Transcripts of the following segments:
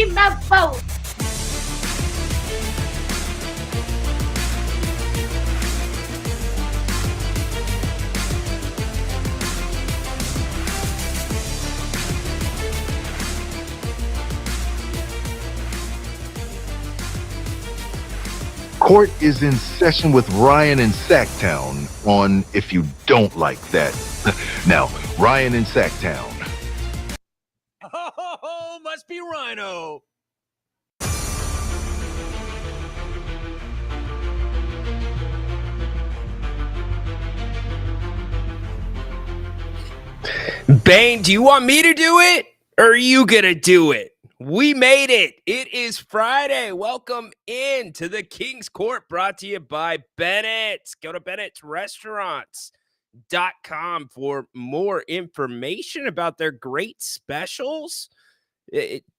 in my boat. Court is in session with Ryan in Sacktown on If You Don't Like That. Now, Ryan in Sacktown. Oh, must be Rhino. Bane, do you want me to do it? Or are you going to do it? We made it. It is Friday. Welcome in to the King's Court, brought to you by Bennett's. Go to Bennett'sRestaurants.com for more information about their great specials.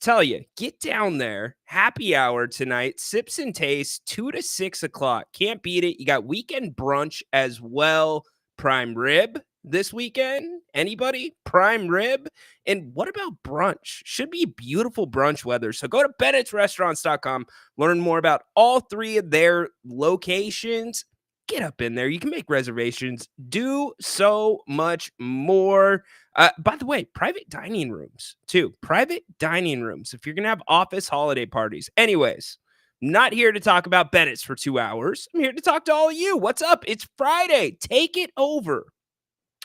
Tell you, get down there. Happy hour tonight. Sips and tastes, 2 to 6 o'clock. Can't beat it. You got weekend brunch as well. Prime rib this weekend. Anybody? Prime rib. And what about brunch? Should be beautiful brunch weather. So go to Bennett'sRestaurants.com. Learn more about all three of their locations. Get up in there. You can make reservations. Do so much more. By the way, private dining rooms too. Private dining rooms if you're going to have office holiday parties. Anyways, not here to talk about Bennett's for 2 hours. I'm here to talk to all of you. What's up? It's Friday. Take it over.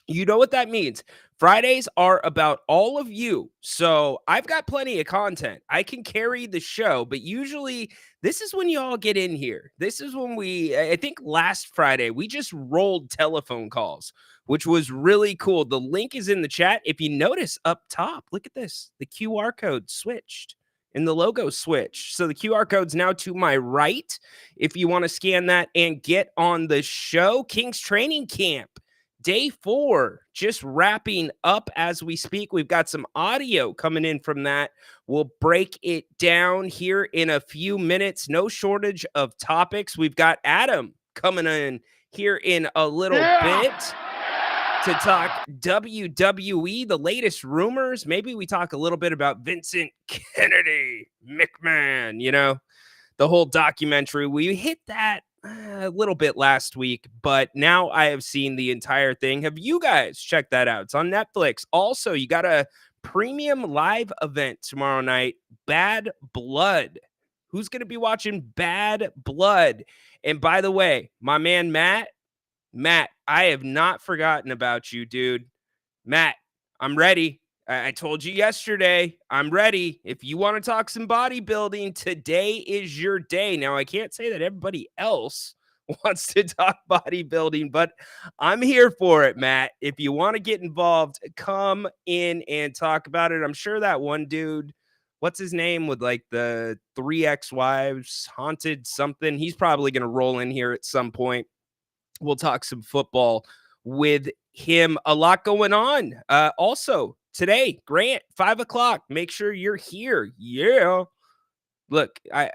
You know what that means. Fridays are about all of you. So I've got plenty of content. I can carry the show, but usually this is when you all get in here. This is when I think last Friday, we just rolled telephone calls, which was really cool. The link is in the chat. If you notice up top, look at this. The QR code switched and the logo switched. So the QR code's now to my right. If you want to scan that and get on the show, King's Training Camp. Day 4, just wrapping up as we speak. We've got some audio coming in from that. We'll break it down here in a few minutes. No shortage of topics. We've got Adam coming in here in a little bit to talk WWE, the latest rumors. Maybe we talk a little bit about Vincent Kennedy McMahon, the whole documentary. We hit that a little bit last week, but now I have seen the entire thing. Have you guys checked that out? It's on Netflix. Also, you got a premium live event tomorrow night, Bad Blood. Who's going to be watching Bad Blood? And by the way, my man Matt, I have not forgotten about you, dude. Matt, I'm ready. I told you yesterday, I'm ready. If you want to talk some bodybuilding, today is your day. Now, I can't say that everybody else wants to talk bodybuilding, but I'm here for it, Matt. If you want to get involved, come in and talk about it. I'm sure that one dude, what's his name, with like the 3 ex-wives, haunted something, he's probably going to roll in here at some point. We'll talk some football with him. A lot going on. Also, today, Grant, 5 o'clock. Make sure you're here. Yeah. Look, Say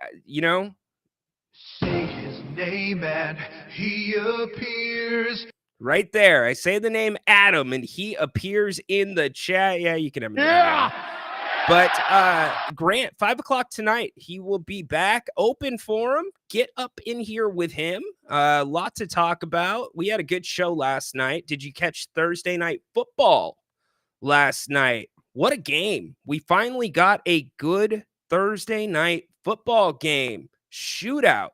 his name and he appears. Right there. I say the name Adam and he appears in the chat. Yeah, you can have him. Yeah. But Grant, 5 o'clock tonight, he will be back. Open for him. Get up in here with him. A lot to talk about. We had a good show last night. Did you catch Thursday night football last night? What a game. We finally got a good Thursday night football game. Shootout.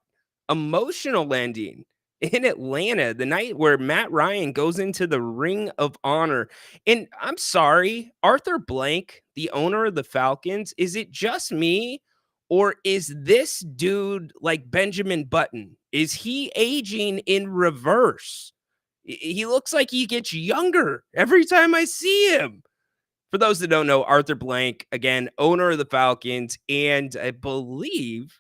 Emotional ending in Atlanta, the night where Matt Ryan goes into the Ring of Honor. And I'm sorry, Arthur Blank, the owner of the Falcons, is it just me? Or is this dude like Benjamin Button? Is he aging in reverse? He looks like he gets younger every time I see him. For those that don't know, Arthur Blank, again, owner of the Falcons, and I believe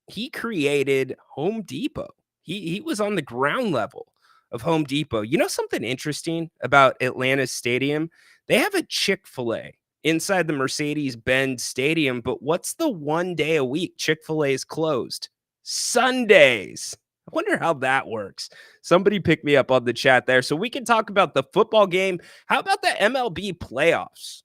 he created Home Depot. He was on the ground level of Home Depot. You know something interesting about Atlanta's stadium? They have a Chick-fil-A inside the Mercedes-Benz Stadium, but what's the one day a week Chick-fil-A is closed? Sundays. I wonder how that works. Somebody pick me up on the chat there so we can talk about the football game. How about the MLB playoffs?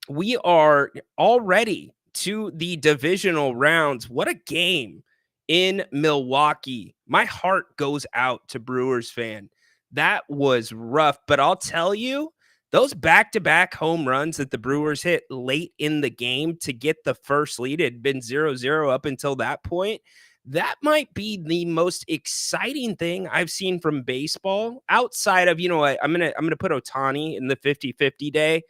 We are already to the divisional rounds. What a game in Milwaukee. My heart goes out to Brewers fan. That was rough, but I'll tell you, those back-to-back home runs that the Brewers hit late in the game to get the first lead, it had been 0-0 up until that point. That might be the most exciting thing I've seen from baseball outside of, you know what, I'm gonna put Ohtani in the 50-50 day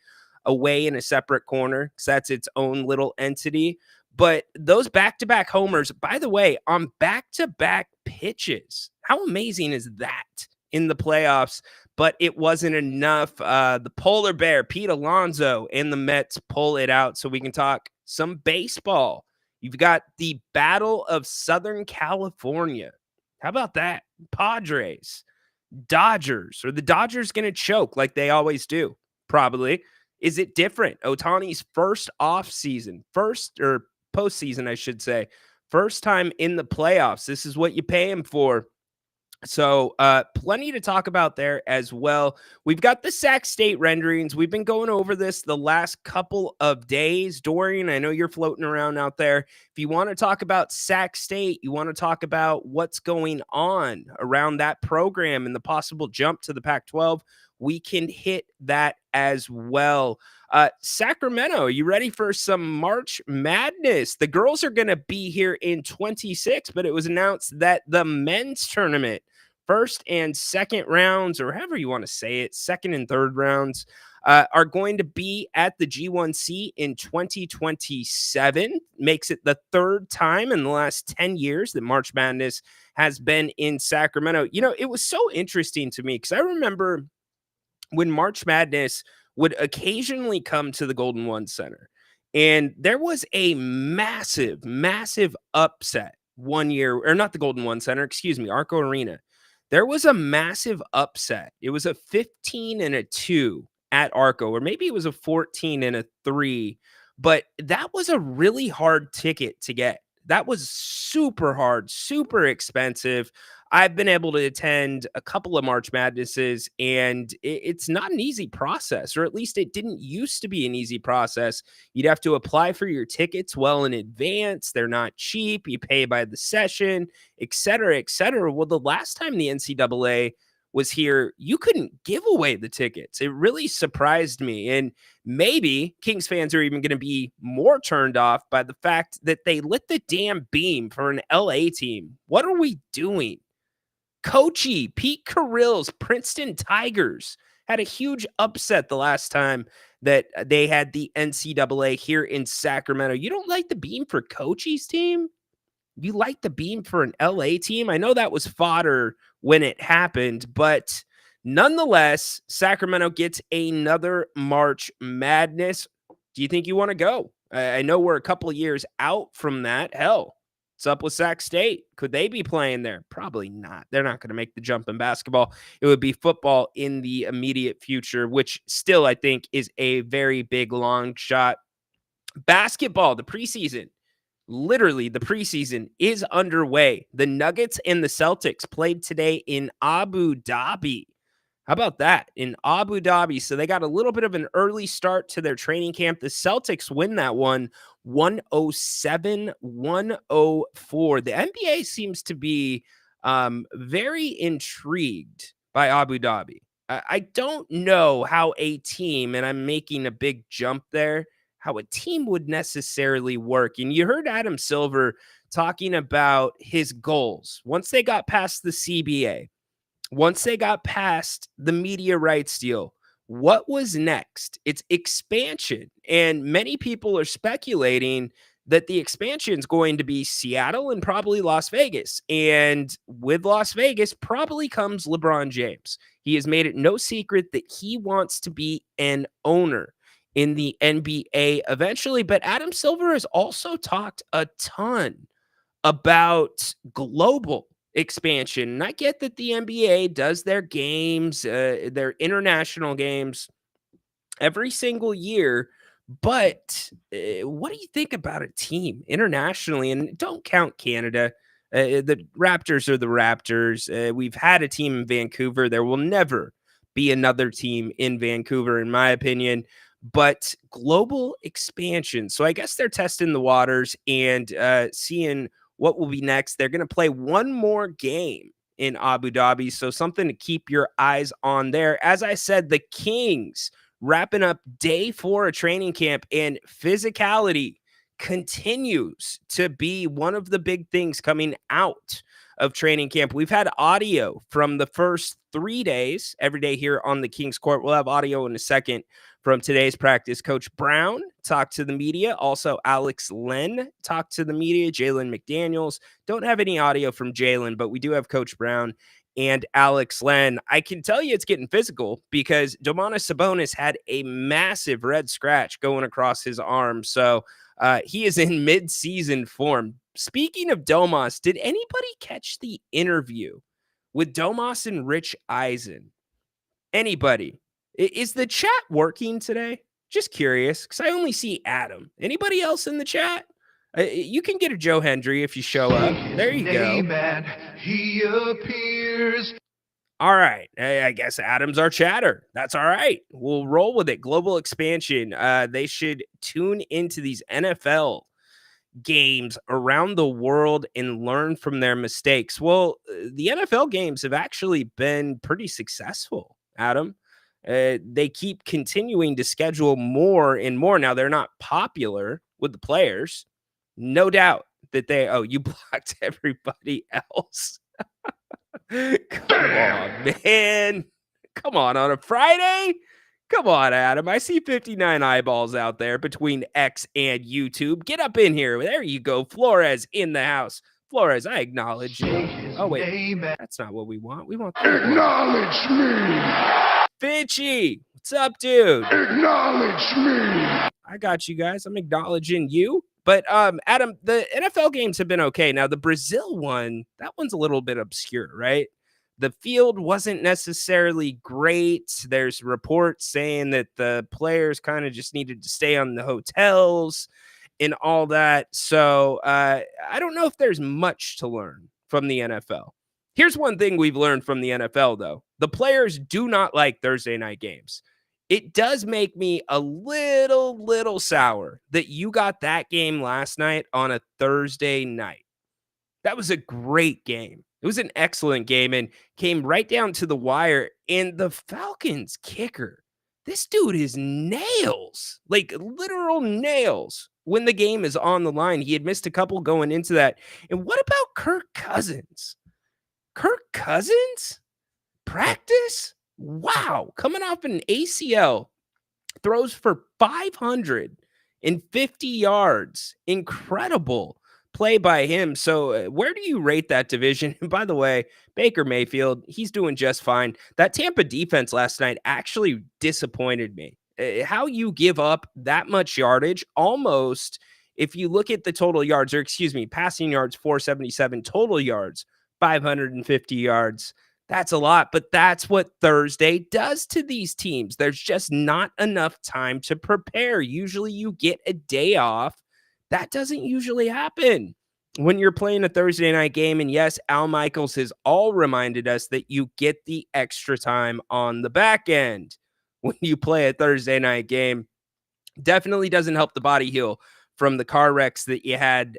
away in a separate corner because that's its own little entity. But those back-to-back homers, by the way, on back-to-back pitches, how amazing is that in the playoffs? But it wasn't enough. The polar bear, Pete Alonso, and the Mets pull it out so we can talk some baseball. You've got the Battle of Southern California. How about that? Padres, Dodgers. Are the Dodgers going to choke like they always do? Probably. Is it different? Ohtani's first postseason, I should say. First time in the playoffs. This is what you pay him for. So plenty to talk about there as well. We've got the Sac State renderings. We've been going over this the last couple of days. Dorian, I know you're floating around out there. If you want to talk about Sac State, you want to talk about what's going on around that program and the possible jump to the Pac-12, we can hit that as well. Sacramento, are you ready for some March Madness? The girls are going to be here in 26, but it was announced that the men's tournament, first and second rounds, or however you want to say it, second and third rounds, are going to be at the G1C in 2027. Makes it the third time in the last 10 years that March Madness has been in Sacramento. You know, it was so interesting to me because I remember when March Madness would occasionally come to the Golden One Center, and there was a massive, massive upset one year, or not the Golden One Center, excuse me, Arco Arena. There was a massive upset. It was a 15-2 at Arco, or maybe it was a 14-3, but that was a really hard ticket to get. That was super hard, super expensive. I've been able to attend a couple of March Madnesses, and it's not an easy process, or at least it didn't used to be an easy process. You'd have to apply for your tickets well in advance. They're not cheap. You pay by the session, et cetera, et cetera. Well, the last time the NCAA was here, you couldn't give away the tickets. It really surprised me. And maybe Kings fans are even going to be more turned off by the fact that they lit the damn beam for an LA team. What are we doing? Coachy, Pete Carrill's Princeton Tigers had a huge upset the last time that they had the NCAA here in Sacramento. You don't like the beam for Coachy's team? You like the beam for an LA team? I know that was fodder when it happened, but nonetheless, Sacramento gets another March Madness. Do you think you want to go? I know we're a couple of years out from that. Hell, what's up with Sac State? Could they be playing there? Probably not. They're not going to make the jump in basketball. It would be football in the immediate future, which still I think is a very big long shot. Basketball, the preseason. Literally, the preseason is underway. The Nuggets and the Celtics played today in Abu Dhabi. How about that? In Abu Dhabi. So they got a little bit of an early start to their training camp. The Celtics win that one 107-104. The NBA seems to be very intrigued by Abu Dhabi. I don't know how a team, and I'm making a big jump there, how a team would necessarily work. And you heard Adam Silver talking about his goals. Once they got past the CBA, once they got past the media rights deal, what was next? It's expansion. And many people are speculating that the expansion is going to be Seattle and probably Las Vegas. And with Las Vegas probably comes LeBron James. He has made it no secret that he wants to be an owner in the NBA eventually. But Adam Silver has also talked a ton about global expansion. And I get that the NBA does their games, their international games every single year. But what do you think about a team internationally? And don't count Canada. The Raptors are the Raptors. We've had a team in Vancouver. There will never be another team in Vancouver, in my opinion. but global expansion. So I guess they're testing the waters and seeing what will be next. They're going to play one more game in Abu Dhabi. So something to keep your eyes on there. As I said, the Kings wrapping up day 4 of training camp, and physicality continues to be one of the big things coming out of training camp. We've had audio from the first 3 days every day here on the Kings Court. We'll have audio in a second from today's practice. Coach Brown talked to the media. Also, Alex Len talked to the media. Jalen McDaniels. Don't have any audio from Jalen, but we do have Coach Brown and Alex Len. I can tell you it's getting physical because Domantas Sabonis had a massive red scratch going across his arm. So he is in mid-season form. Speaking of Domas, did anybody catch the interview with Domas and Rich Eisen? Anybody? Is the chat working today? Just curious, because I only see Adam. Anybody else in the chat? You can get a Joe Hendry if you show up. There you go. And he appears. All right. I guess Adam's our chatter. That's all right. We'll roll with it. Global expansion. They should tune into these NFL games around the world and learn from their mistakes. Well, the NFL games have actually been pretty successful, Adam. They keep continuing to schedule more and more. Now, they're not popular with the players. No doubt that you blocked everybody else. Come on, man. Come on a Friday. Come on, Adam. I see 59 eyeballs out there between X and YouTube. Get up in here. There you go. Flores in the house. Flores, I acknowledge you. Oh, wait. That's not what we want. We want that. Acknowledge me. Finchie, what's up, dude? Acknowledge me. I got you guys. I'm acknowledging you. But Adam, the NFL games have been okay. Now, the Brazil one, that one's a little bit obscure, right? The field wasn't necessarily great. There's reports saying that the players kind of just needed to stay on the hotels and all that. So I don't know if there's much to learn from the NFL. Here's one thing we've learned from the NFL, though. The players do not like Thursday night games. It does make me a little sour that you got that game last night on a Thursday night. That was a great game. It was an excellent game and came right down to the wire. And the Falcons kicker, this dude is nails, like literal nails when the game is on the line. He had missed a couple going into that. And what about Kirk Cousins? Kirk Cousins? Practice? Wow. Coming off an ACL, throws for 550 yards. Incredible play by him. So where do you rate that division? And by the way, Baker Mayfield, he's doing just fine. That Tampa defense last night actually disappointed me. How you give up that much yardage, almost, if you look at the total yards, or excuse me, passing yards, 477, total yards, 550 yards. That's a lot, but that's what Thursday does to these teams. There's just not enough time to prepare. Usually you get a day off. That doesn't usually happen when you're playing a Thursday night game. And yes, Al Michaels has all reminded us that you get the extra time on the back end when you play a Thursday night game. Definitely doesn't help the body heal from the car wrecks that you had,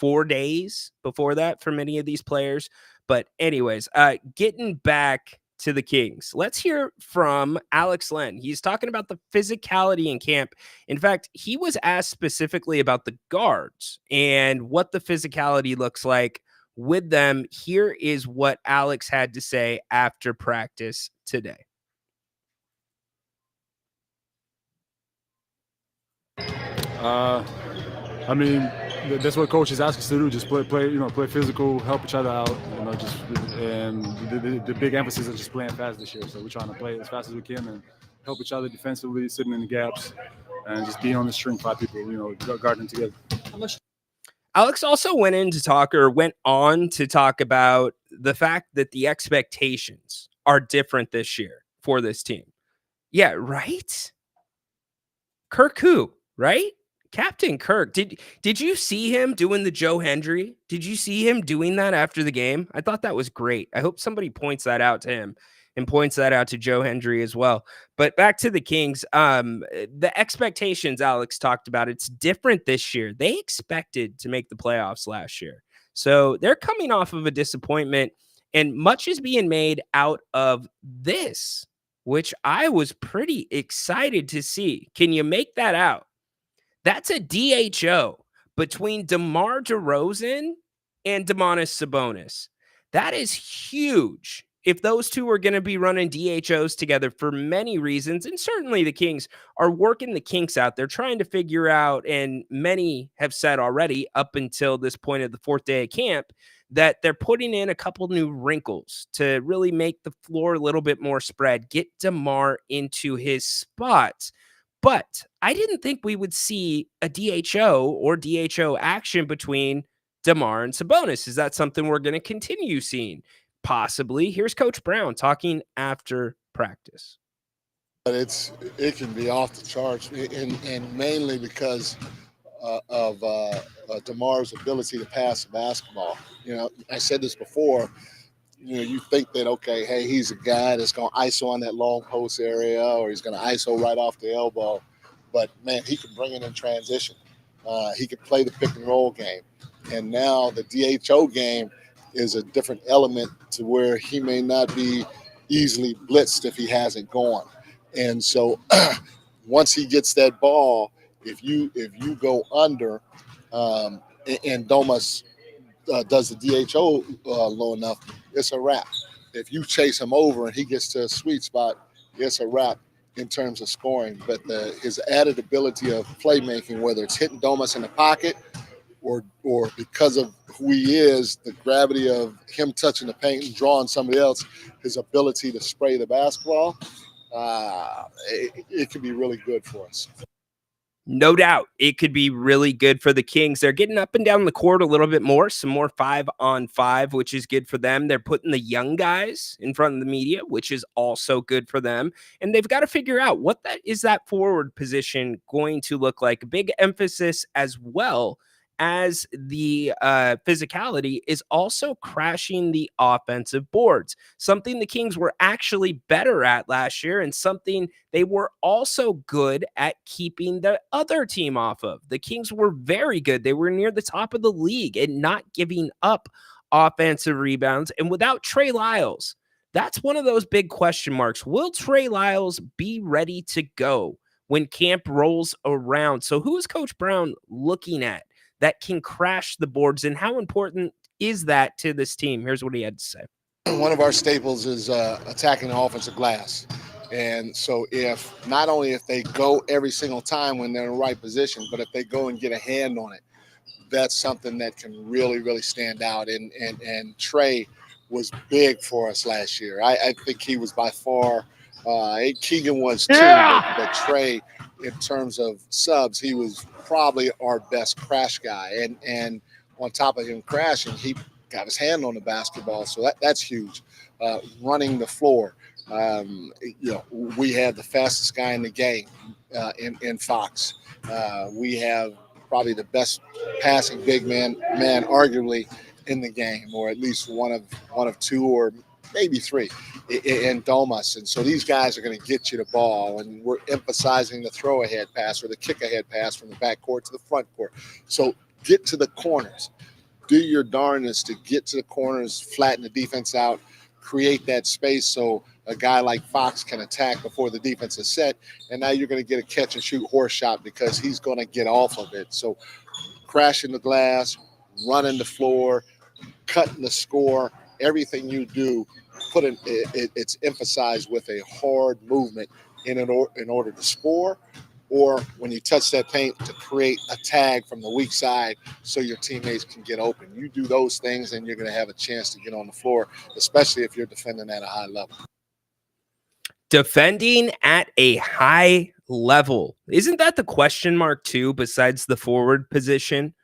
4 days before that for many of these players. But anyways, getting back to the Kings, let's hear from Alex Len. He's talking about the physicality in camp. In fact, he was asked specifically about the guards and what the physicality looks like with them. Here is what Alex had to say after practice today. I mean, that's what coaches ask us to do. Just play physical, help each other out. And the big emphasis is just playing fast this year. So we're trying to play as fast as we can and help each other defensively, sitting in the gaps, and just being on the string, 5 people, guarding together. Alex also went on to talk about the fact that the expectations are different this year for this team. Yeah, right? Kirk who, right? Captain Kirk. Did you see him doing the Joe Hendry? Did you see him doing that after the game? I thought that was great. I hope somebody points that out to him. and points that out to Joe Hendry as well. But back to the Kings, the expectations Alex talked about, it's different this year. They expected to make the playoffs last year. So they're coming off of a disappointment, and much is being made out of this, which I was pretty excited to see. Can you make that out? That's a DHO between DeMar DeRozan and Domantas Sabonis. That is huge if those two are going to be running DHOs together for many reasons. And certainly the Kings are working the kinks out. They're trying to figure out, and many have said already up until this point of the fourth day of camp, that they're putting in a couple new wrinkles to really make the floor a little bit more spread, get DeMar into his spots. But I didn't think we would see a DHO or DHO action between DeMar and Sabonis. Is that something we're going to continue seeing? Possibly. Here's Coach Brown talking after practice. But it can be off the charts, and mainly because of DeMar's ability to pass the basketball. I said this before. You think that, okay, hey, he's a guy that's going to ISO on that long post area, or he's going to ISO right off the elbow. But, man, he can bring it in transition. He can play the pick and roll game. And now the DHO game is a different element to where he may not be easily blitzed if he hasn't gone. And so once he gets that ball, if you go under and Domas does the DHO low enough, it's a wrap. If you chase him over and he gets to a sweet spot, it's a wrap in terms of scoring. But his added ability of playmaking, whether it's hitting Domas in the pocket or because of who he is, the gravity of him touching the paint and drawing somebody else, his ability to spray the basketball, it can be really good for us. No doubt it could be really good for the Kings. They're getting up and down the court a little bit more, some more 5-on-5, which is good for them. They're putting the young guys in front of the media, which is also good for them. And they've got to figure out what that forward position going to look like. A big emphasis as well as the physicality is also crashing the offensive boards, something the Kings were actually better at last year and something they were also good at keeping the other team off of. The Kings were very good. They were near the top of the league and not giving up offensive rebounds. And without Trey Lyles, that's one of those big question marks. Will Trey Lyles be ready to go when camp rolls around? So who is Coach Brown looking at that can crash the boards, and how important is that to this team? Here's what he had to say. One of our staples is attacking the offensive glass. And so not only if they go every single time when they're in the right position, but if they go and get a hand on it, that's something that can really, really stand out. And Trey was big for us last year. I think he was by far, Keegan was too, but Trey, in terms of subs, he was probably our best crash guy. And on top of him crashing, he got his hand on the basketball. So that's huge. Running the floor. We have the fastest guy in the game in Fox. We have probably the best passing big man arguably in the game, or at least one of two or maybe three in Domas. And so these guys are going to get you the ball, and we're emphasizing the throw ahead pass or the kick ahead pass from the back court to the front court. So get to the corners, do your darndest to get to the corners, flatten the defense out, create that space so a guy like Fox can attack before the defense is set. And now you're going to get a catch and shoot horse shot because he's going to get off of it. So crashing the glass, running the floor, cutting the score, everything you do, it's emphasized with a hard movement in order to score, or when you touch that paint to create a tag from the weak side so your teammates can get open. You do those things and you're going to have a chance to get on the floor, especially if you're defending at a high level. Defending at a high level. Isn't that the question mark too, besides the forward position?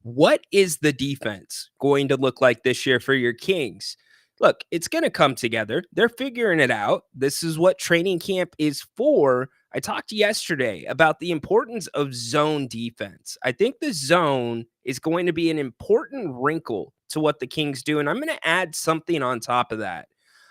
What is the defense going to look like this year for your Kings? Look, it's going to come together. They're figuring it out. This is what training camp is for. I talked yesterday about the importance of zone defense. I think the zone is going to be an important wrinkle to what the Kings do. And I'm going to add something on top of that.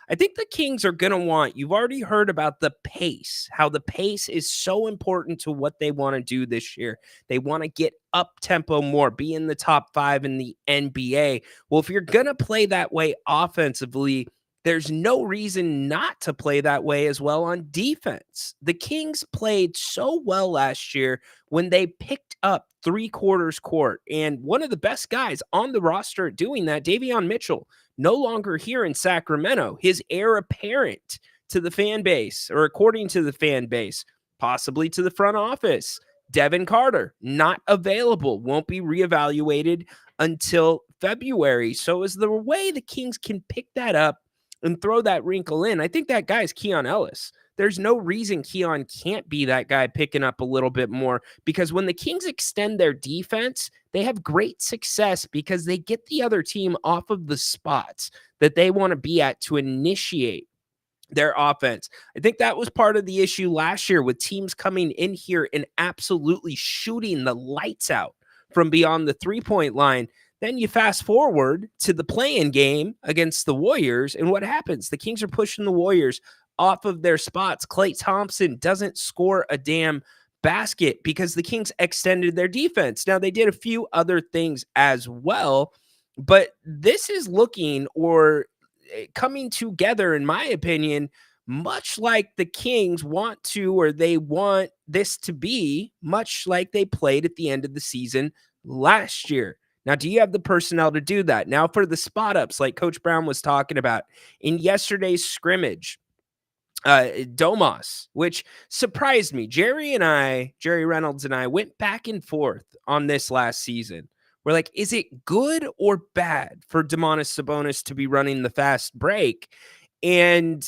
I think the Kings are going to want, you've already heard about the pace, how the pace is so important to what they want to do this year. They want to get up tempo more, be in the top 5 in the NBA. Well, if you're going to play that way offensively, there's no reason not to play that way as well on defense. The Kings played so well last year when they picked up 3/4 court. And one of the best guys on the roster at doing that, Davion Mitchell, no longer here in Sacramento. His heir apparent to the fan base, or according to the fan base, possibly to the front office, Devin Carter, not available, won't be reevaluated until February. So is the way the Kings can pick that up and throw that wrinkle in. I think that guy is Keon Ellis. There's no reason Keon can't be that guy picking up a little bit more, because when the Kings extend their defense, they have great success because they get the other team off of the spots that they want to be at to initiate their offense. I think that was part of the issue last year with teams coming in here and absolutely shooting the lights out from beyond the three-point line. Then you fast forward to the play-in game against the Warriors, and what happens? The Kings are pushing the Warriors off of their spots. Klay Thompson doesn't score a damn basket because the Kings extended their defense. Now, they did a few other things as well, but this is looking, or coming together, in my opinion, much like the Kings want to, or they want this to be, much like they played at the end of the season last year. Now, do you have the personnel to do that? Now, for the spot ups, like Coach Brown was talking about in yesterday's scrimmage, Domas, which surprised me. Jerry Reynolds and I went back and forth on this last season. We're like, is it good or bad for Domantas Sabonis to be running the fast break? And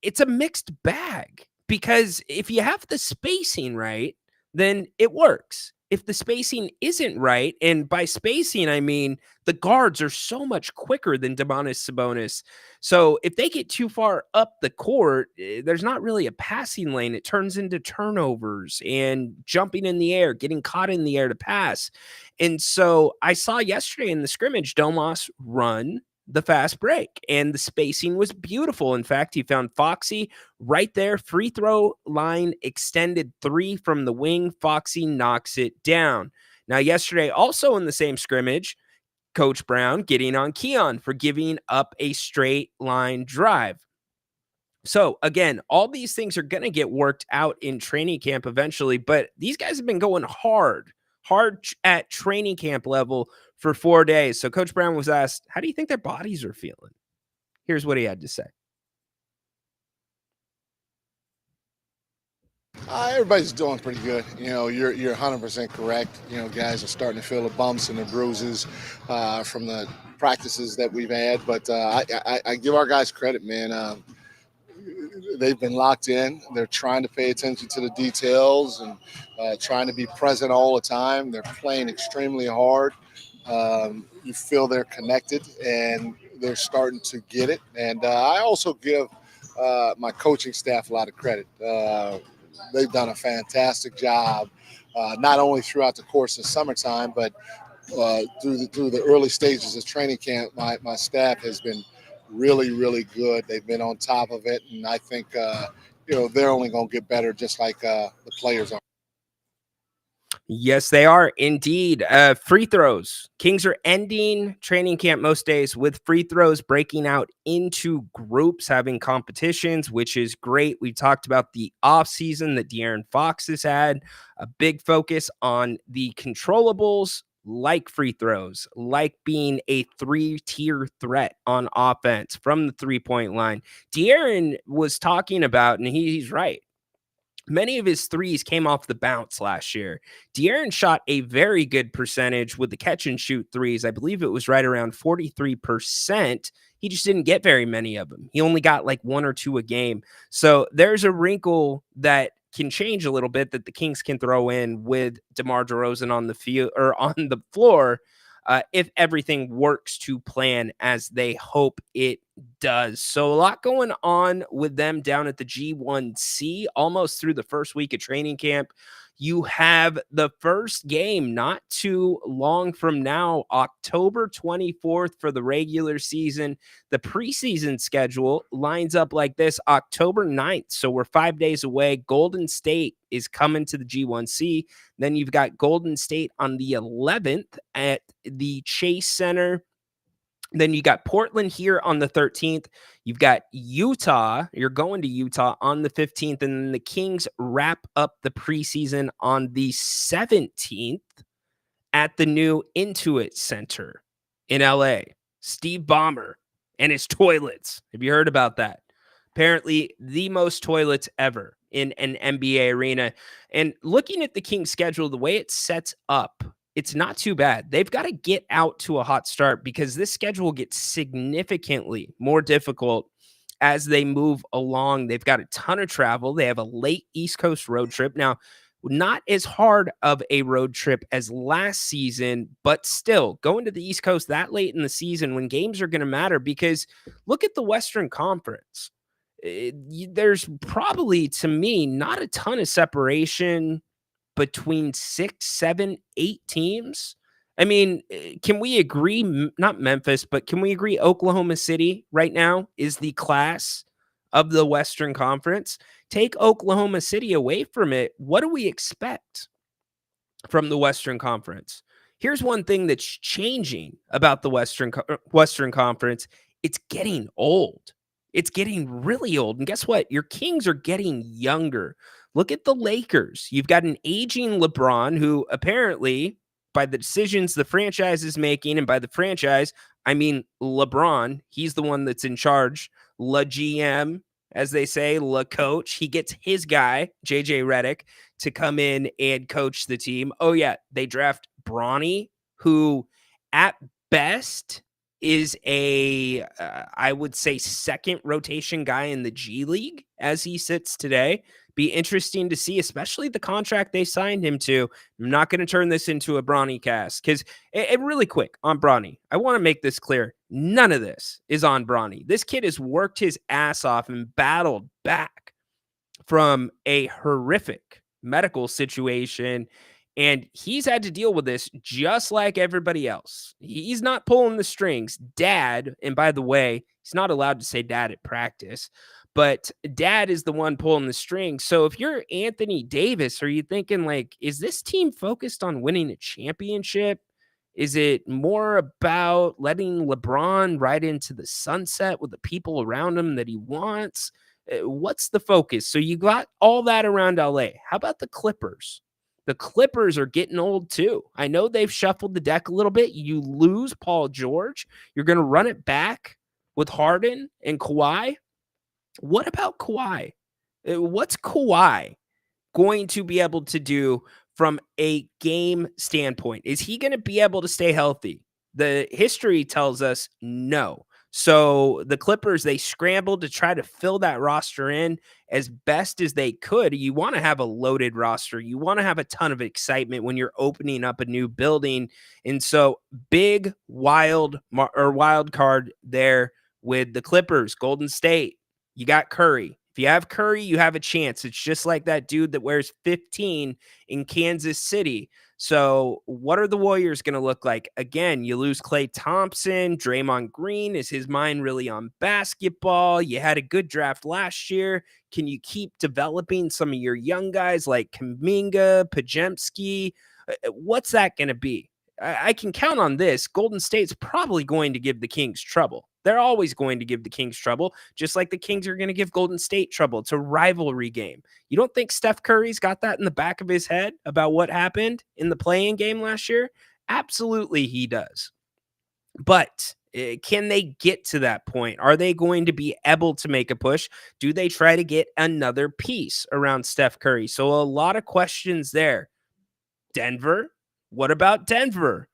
it's a mixed bag, because if you have the spacing right, then it works. If the spacing isn't right, and by spacing, I mean the guards are so much quicker than Domantas Sabonis. So if they get too far up the court, there's not really a passing lane. It turns into turnovers and jumping in the air, getting caught in the air to pass. And so I saw yesterday in the scrimmage, Domas run the fast break, and the spacing was beautiful. In fact, he found Foxy right there, free throw line, extended 3 from the wing. Foxy knocks it down. Now, yesterday, also in the same scrimmage, Coach Brown getting on Keon for giving up a straight line drive. So again, all these things are going to get worked out in training camp eventually, but these guys have been going hard at training camp level for 4 days. So Coach Brown was asked, how do you think their bodies are feeling? Here's what he had to say. Everybody's doing pretty good. You're 100% correct. Guys are starting to feel the bumps and the bruises from the practices that we've had. But I give our guys credit, man. They've been locked in. They're trying to pay attention to the details and trying to be present all the time. They're playing extremely hard. You feel they're connected, and they're starting to get it. And I also give my coaching staff a lot of credit. They've done a fantastic job, not only throughout the course of summertime, but through the early stages of training camp. My staff has been really, really good. They've been on top of it, and I think they're only going to get better, just like the players are. Yes, they are indeed. Free throws. Kings are ending training camp most days with free throws, breaking out into groups, having competitions, which is great. We talked about the offseason that De'Aaron Fox has had, a big focus on the controllables, like free throws, like being a 3-tier threat on offense from the three-point line. De'Aaron was talking about, and he's right, many of his threes came off the bounce last year. De'Aaron shot a very good percentage with the catch and shoot threes. I believe it was right around 43%. He just didn't get very many of them. He only got like 1 or 2 a game. So there's a wrinkle that can change a little bit that the Kings can throw in with DeMar DeRozan on the field, or on the floor, if everything works to plan as they hope it does. So a lot going on with them down at the G1C, almost through the first week of training camp. You have the first game not too long from now, October 24th for the regular season. The preseason schedule lines up like this: October 9th. So we're 5 days away. Golden State is coming to the G1C. Then you've got Golden State on the 11th at the Chase Center. Then you got Portland here on the 13th. You've got Utah. You're going to Utah on the 15th. And then the Kings wrap up the preseason on the 17th at the new Intuit Center in LA. Steve Ballmer and his toilets. Have you heard about that? Apparently the most toilets ever in an NBA arena. And looking at the Kings schedule, the way it sets up, it's not too bad. They've got to get out to a hot start because this schedule gets significantly more difficult as they move along. They've got a ton of travel. They have a late East Coast road trip. Now, not as hard of a road trip as last season, but still going to the East Coast that late in the season when games are going to matter, because look at the Western Conference. There's probably, to me, not a ton of separation between 6, 7, 8 teams. I mean, can we agree, not Memphis, but can we agree Oklahoma City right now is the class of the Western Conference? Take Oklahoma City away from it. What do we expect from the Western Conference? Here's one thing that's changing about the Western Conference. It's getting old. It's getting really old. And guess what? Your Kings are getting younger. Look at the Lakers. You've got an aging LeBron who apparently, by the decisions the franchise is making, and by the franchise, I mean LeBron, he's the one that's in charge. La GM, as they say, La coach. He gets his guy, JJ Redick, to come in and coach the team. Oh, yeah, they draft Bronny, who at best is a, I would say, second rotation guy in the G League as he sits today. Be interesting to see, especially the contract they signed him to. I'm not going to turn this into a Bronny cast because really quick on Bronny, I want to make this clear. None of this is on Bronny. This kid has worked his ass off and battled back from a horrific medical situation, and he's had to deal with this just like everybody else. He's not pulling the strings. Dad, and by the way, he's not allowed to say dad at practice, but dad is the one pulling the strings. So if you're Anthony Davis, are you thinking like, is this team focused on winning a championship? Is it more about letting LeBron ride into the sunset with the people around him that he wants? What's the focus? So you got all that around LA. How about the Clippers? The Clippers are getting old too. I know they've shuffled the deck a little bit. You lose Paul George. You're going to run it back with Harden and Kawhi. What about Kawhi? What's Kawhi going to be able to do from a game standpoint? Is he going to be able to stay healthy? The history tells us no. So the Clippers, they scrambled to try to fill that roster in as best as they could. You want to have a loaded roster. You want to have a ton of excitement when you're opening up a new building. And so big wild card there with the Clippers. Golden State, you got Curry. If you have Curry, you have a chance. It's just like that dude that wears 15 in Kansas City. So what are the Warriors going to look like? Again, you lose Klay Thompson. Draymond Green. Is his mind really on basketball? You had a good draft last year. Can you keep developing some of your young guys like Kuminga, Podziemski? What's that going to be? I can count on this. Golden State's probably going to give the Kings trouble. They're always going to give the Kings trouble, just like the Kings are going to give Golden State trouble. It's a rivalry game. You don't think Steph Curry's got that in the back of his head about what happened in the play-in game last year? Absolutely he does. But can they get to that point? Are they going to be able to make a push? Do they try to get another piece around Steph Curry? So a lot of questions there. Denver? What about Denver?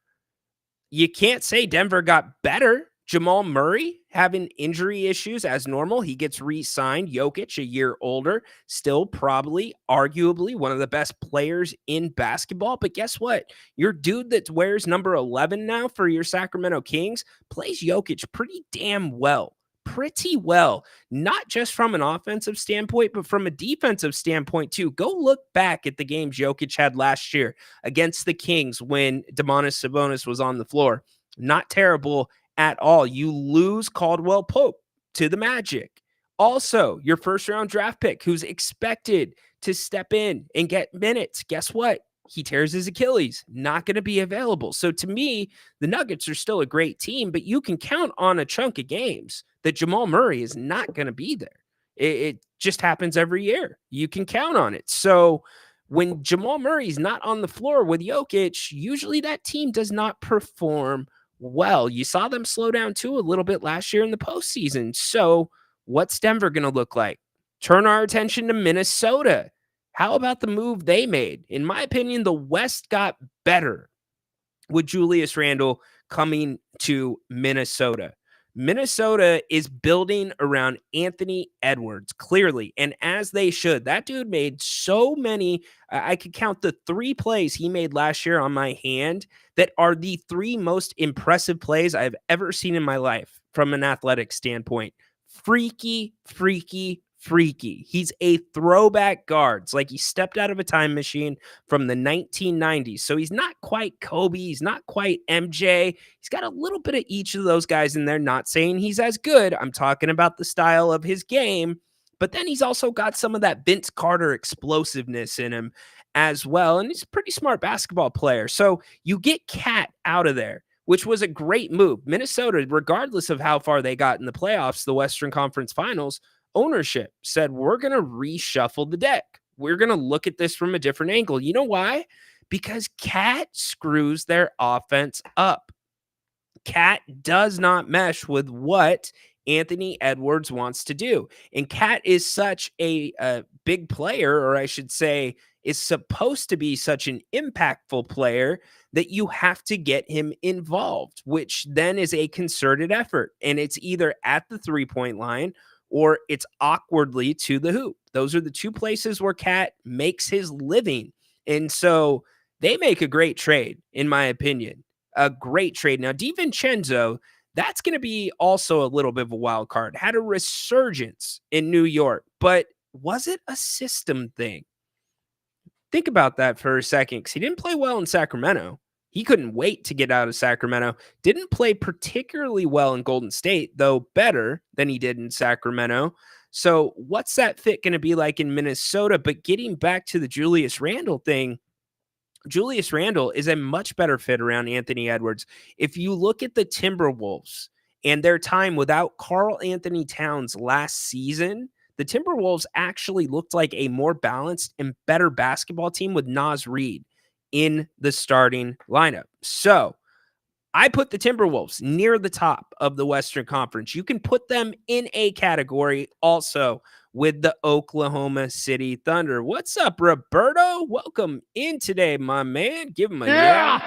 You can't say Denver got better. Jamal Murray having injury issues as normal. He gets re-signed. Jokic, a year older, still probably, arguably, one of the best players in basketball. But guess what? Your dude that wears number 11 now for your Sacramento Kings plays Jokic pretty damn well. pretty well, not just from an offensive standpoint, but from a defensive standpoint too. Go look back at the games Jokic had last year against the Kings when Domantas Sabonis was on the floor. Not terrible at all. You lose Caldwell Pope to the Magic. Also, your first round draft pick who's expected to step in and get minutes. Guess what? He tears his Achilles, not going to be available. So to me, the Nuggets are still a great team, but you can count on a chunk of games that Jamal Murray is not going to be there. It just happens every year. You can count on it. So when Jamal Murray's not on the floor with Jokic, usually that team does not perform well. You saw them slow down too a little bit last year in the postseason. So what's Denver going to look like? Turn our attention to Minnesota. How about the move they made? In my opinion, the West got better with Julius Randle coming to Minnesota. Minnesota is building around Anthony Edwards, clearly, and as they should. That dude made so many. I could count the 3 plays he made last year on my hand that are the 3 most impressive plays I've ever seen in my life from an athletic standpoint. Freaky, freaky, freaky. He's a throwback guard. It's like he stepped out of a time machine from the 1990s. So he's not quite Kobe. He's not quite MJ. He's got a little bit of each of those guys in there. Not saying he's as good. I'm talking about the style of his game. But then he's also got some of that Vince Carter explosiveness in him as well. And he's a pretty smart basketball player. So you get Cat out of there, which was a great move. Minnesota, regardless of how far they got in the playoffs, the Western Conference Finals, ownership said, we're going to reshuffle the deck. We're going to look at this from a different angle. You know why? Because Cat screws their offense up. Cat does not mesh with what Anthony Edwards wants to do. And Cat is such a big player, or I should say, is supposed to be such an impactful player that you have to get him involved, which then is a concerted effort. And it's either at the 3-point line or it's awkwardly to the hoop. Those are the 2 places where Cat makes his living. And so they make a great trade, in my opinion. A great trade. Now, DiVincenzo, that's going to be also a little bit of a wild card. Had a resurgence in New York, but was it a system thing? Think about that for a second, because he didn't play well in Sacramento. He couldn't wait to get out of Sacramento. Didn't play particularly well in Golden State, though better than he did in Sacramento. So what's that fit going to be like in Minnesota? But getting back to the Julius Randle thing, Julius Randle is a much better fit around Anthony Edwards. If you look at the Timberwolves and their time without Karl Anthony Towns last season, the Timberwolves actually looked like a more balanced and better basketball team with Naz Reid in the starting lineup. So I put the Timberwolves near the top of the Western Conference. You can put them in a category also with the Oklahoma City Thunder. What's up, Roberto? Welcome in today, my man. Give him a yeah.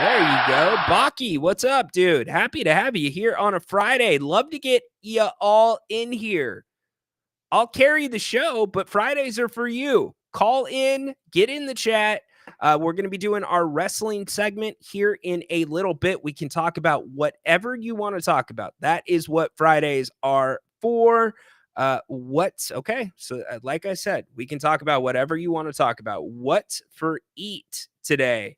There you go. Baki, what's up, dude? Happy to have you here on a Friday. Love to get you all in here. I'll carry the show, but Fridays are for you. Call in, get in the chat. We're going to be doing our wrestling segment here in a little bit. We can talk about whatever you want to talk about. That is what Fridays are for. Okay. So like I said, we can talk about whatever you want to talk about. What's for eat today?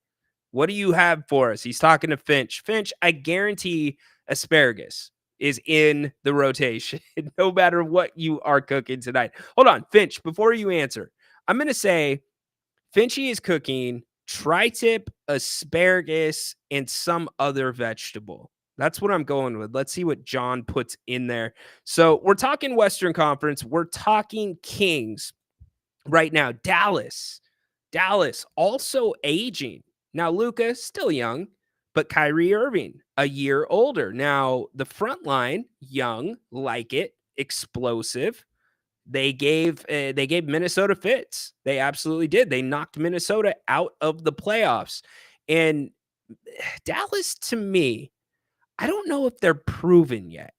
What do you have for us? He's talking to Finch. Finch, I guarantee asparagus is in the rotation, no matter what you are cooking tonight. Hold on, Finch, before you answer, I'm going to say Finchy is cooking tri-tip, asparagus, and some other vegetable. That's what I'm going with. Let's see what John puts in there. So we're talking Western Conference. We're talking Kings right now. Dallas also aging. Now, Luka, still young, but Kyrie Irving, a year older. Now, the front line, young, like it, explosive. They gave Minnesota fits. They absolutely did. They knocked Minnesota out of the playoffs. And Dallas, to me, I don't know if they're proven yet.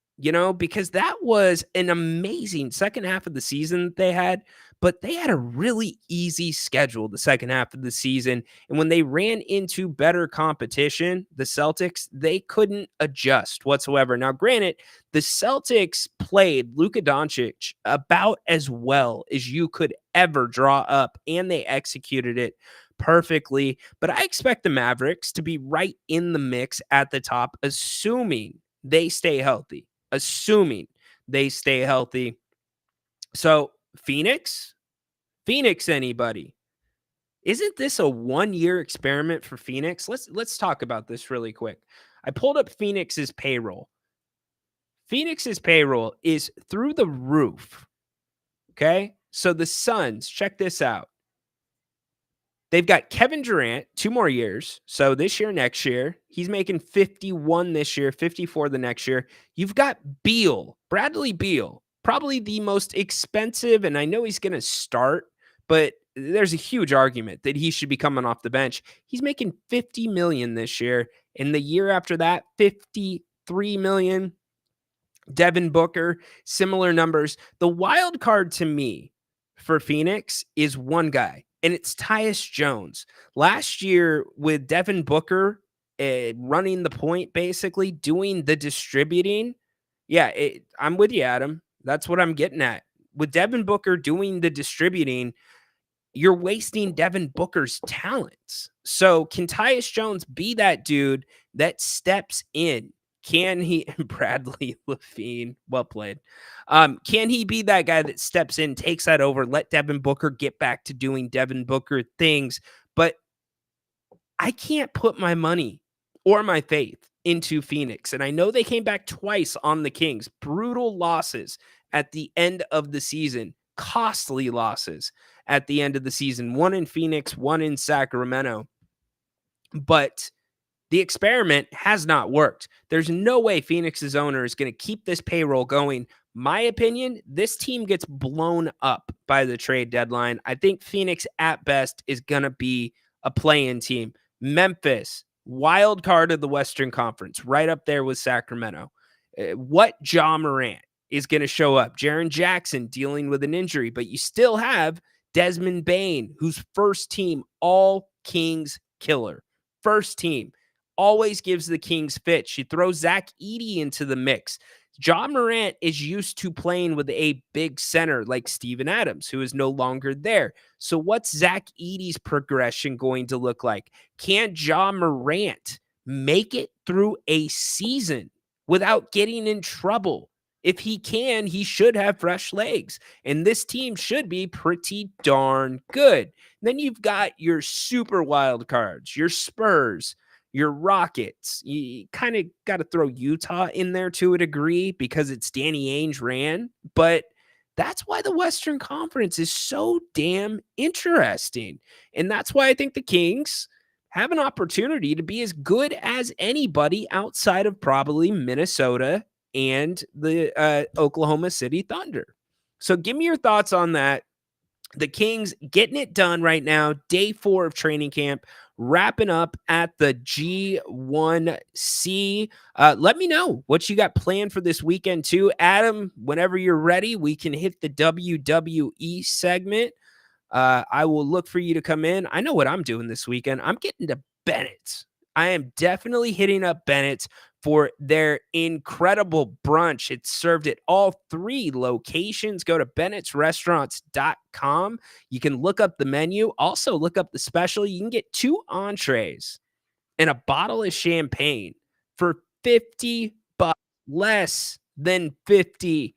because that was an amazing second half of the season that they had, but they had a really easy schedule the second half of the season. And when they ran into better competition, the Celtics, they couldn't adjust whatsoever. Now, granted, the Celtics played Luka Doncic about as well as you could ever draw up, and they executed it perfectly. But I expect the Mavericks to be right in the mix at the top, assuming they stay healthy. Assuming they stay healthy. So, Phoenix, anybody? Isn't this a 1-year experiment for Phoenix? Let's talk about this really quick. I pulled up Phoenix's payroll. Phoenix's payroll is through the roof. Okay? So the Suns, check this out. They've got Kevin Durant, 2 more years. So this year, next year, he's making 51 this year, 54 the next year. You've got Beal, Bradley Beal, probably the most expensive, and I know he's going to start, but there's a huge argument that he should be coming off the bench. He's making 50 million this year, and the year after that, 53 million. Devin Booker, similar numbers. The wild card to me for Phoenix is one guy, and it's Tyus Jones. Last year with Devin Booker running the point, basically doing the distributing. Yeah, I'm with you, Adam. That's what I'm getting at. With Devin Booker doing the distributing, you're wasting Devin Booker's talents. So can Tyus Jones be that dude that steps in? Can he, Bradley Levine, well played. Can he be that guy that steps in, takes that over, let Devin Booker get back to doing Devin Booker things? But I can't put my money or my faith into Phoenix. And I know they came back twice on the Kings, brutal losses at the end of the season, costly losses at the end of the season, one in Phoenix, one in Sacramento. But the experiment has not worked. There's no way Phoenix's owner is going to keep this payroll going. My opinion, this team gets blown up by the trade deadline. I think Phoenix at best is going to be a play-in team. Memphis, wild card of the Western Conference, right up there with Sacramento. What Ja Morant is going to show up? Jaren Jackson dealing with an injury, but you still have Desmond Bane, who's first team all Kings killer. First team. Always gives the Kings fit. She throws Zach Edey into the mix. Ja Morant is used to playing with a big center like Steven Adams, who is no longer there. So what's Zach Edey's progression going to look like? Can Ja Morant make it through a season without getting in trouble? If he can, he should have fresh legs. And this team should be pretty darn good. Then you've got your super wild cards, your Spurs, your Rockets. You kind of got to throw Utah in there to a degree because it's Danny Ainge ran, but that's why the Western Conference is so damn interesting. And that's why I think the Kings have an opportunity to be as good as anybody outside of probably Minnesota and the Oklahoma City Thunder. So give me your thoughts on that. The Kings getting it done right now. Day 4 of training camp, wrapping up at the G1C. Let me know what you got planned for this weekend too. Adam, whenever you're ready, we can hit the WWE segment. I will look for you to come in. I know what I'm doing this weekend. I'm getting to Bennett's. I am definitely hitting up Bennett's for their incredible brunch. It's served at all 3 locations. Go to bennettsrestaurants.com. You can look up the menu. Also look up the special. You can get 2 entrees and a bottle of champagne for $50, less than $50.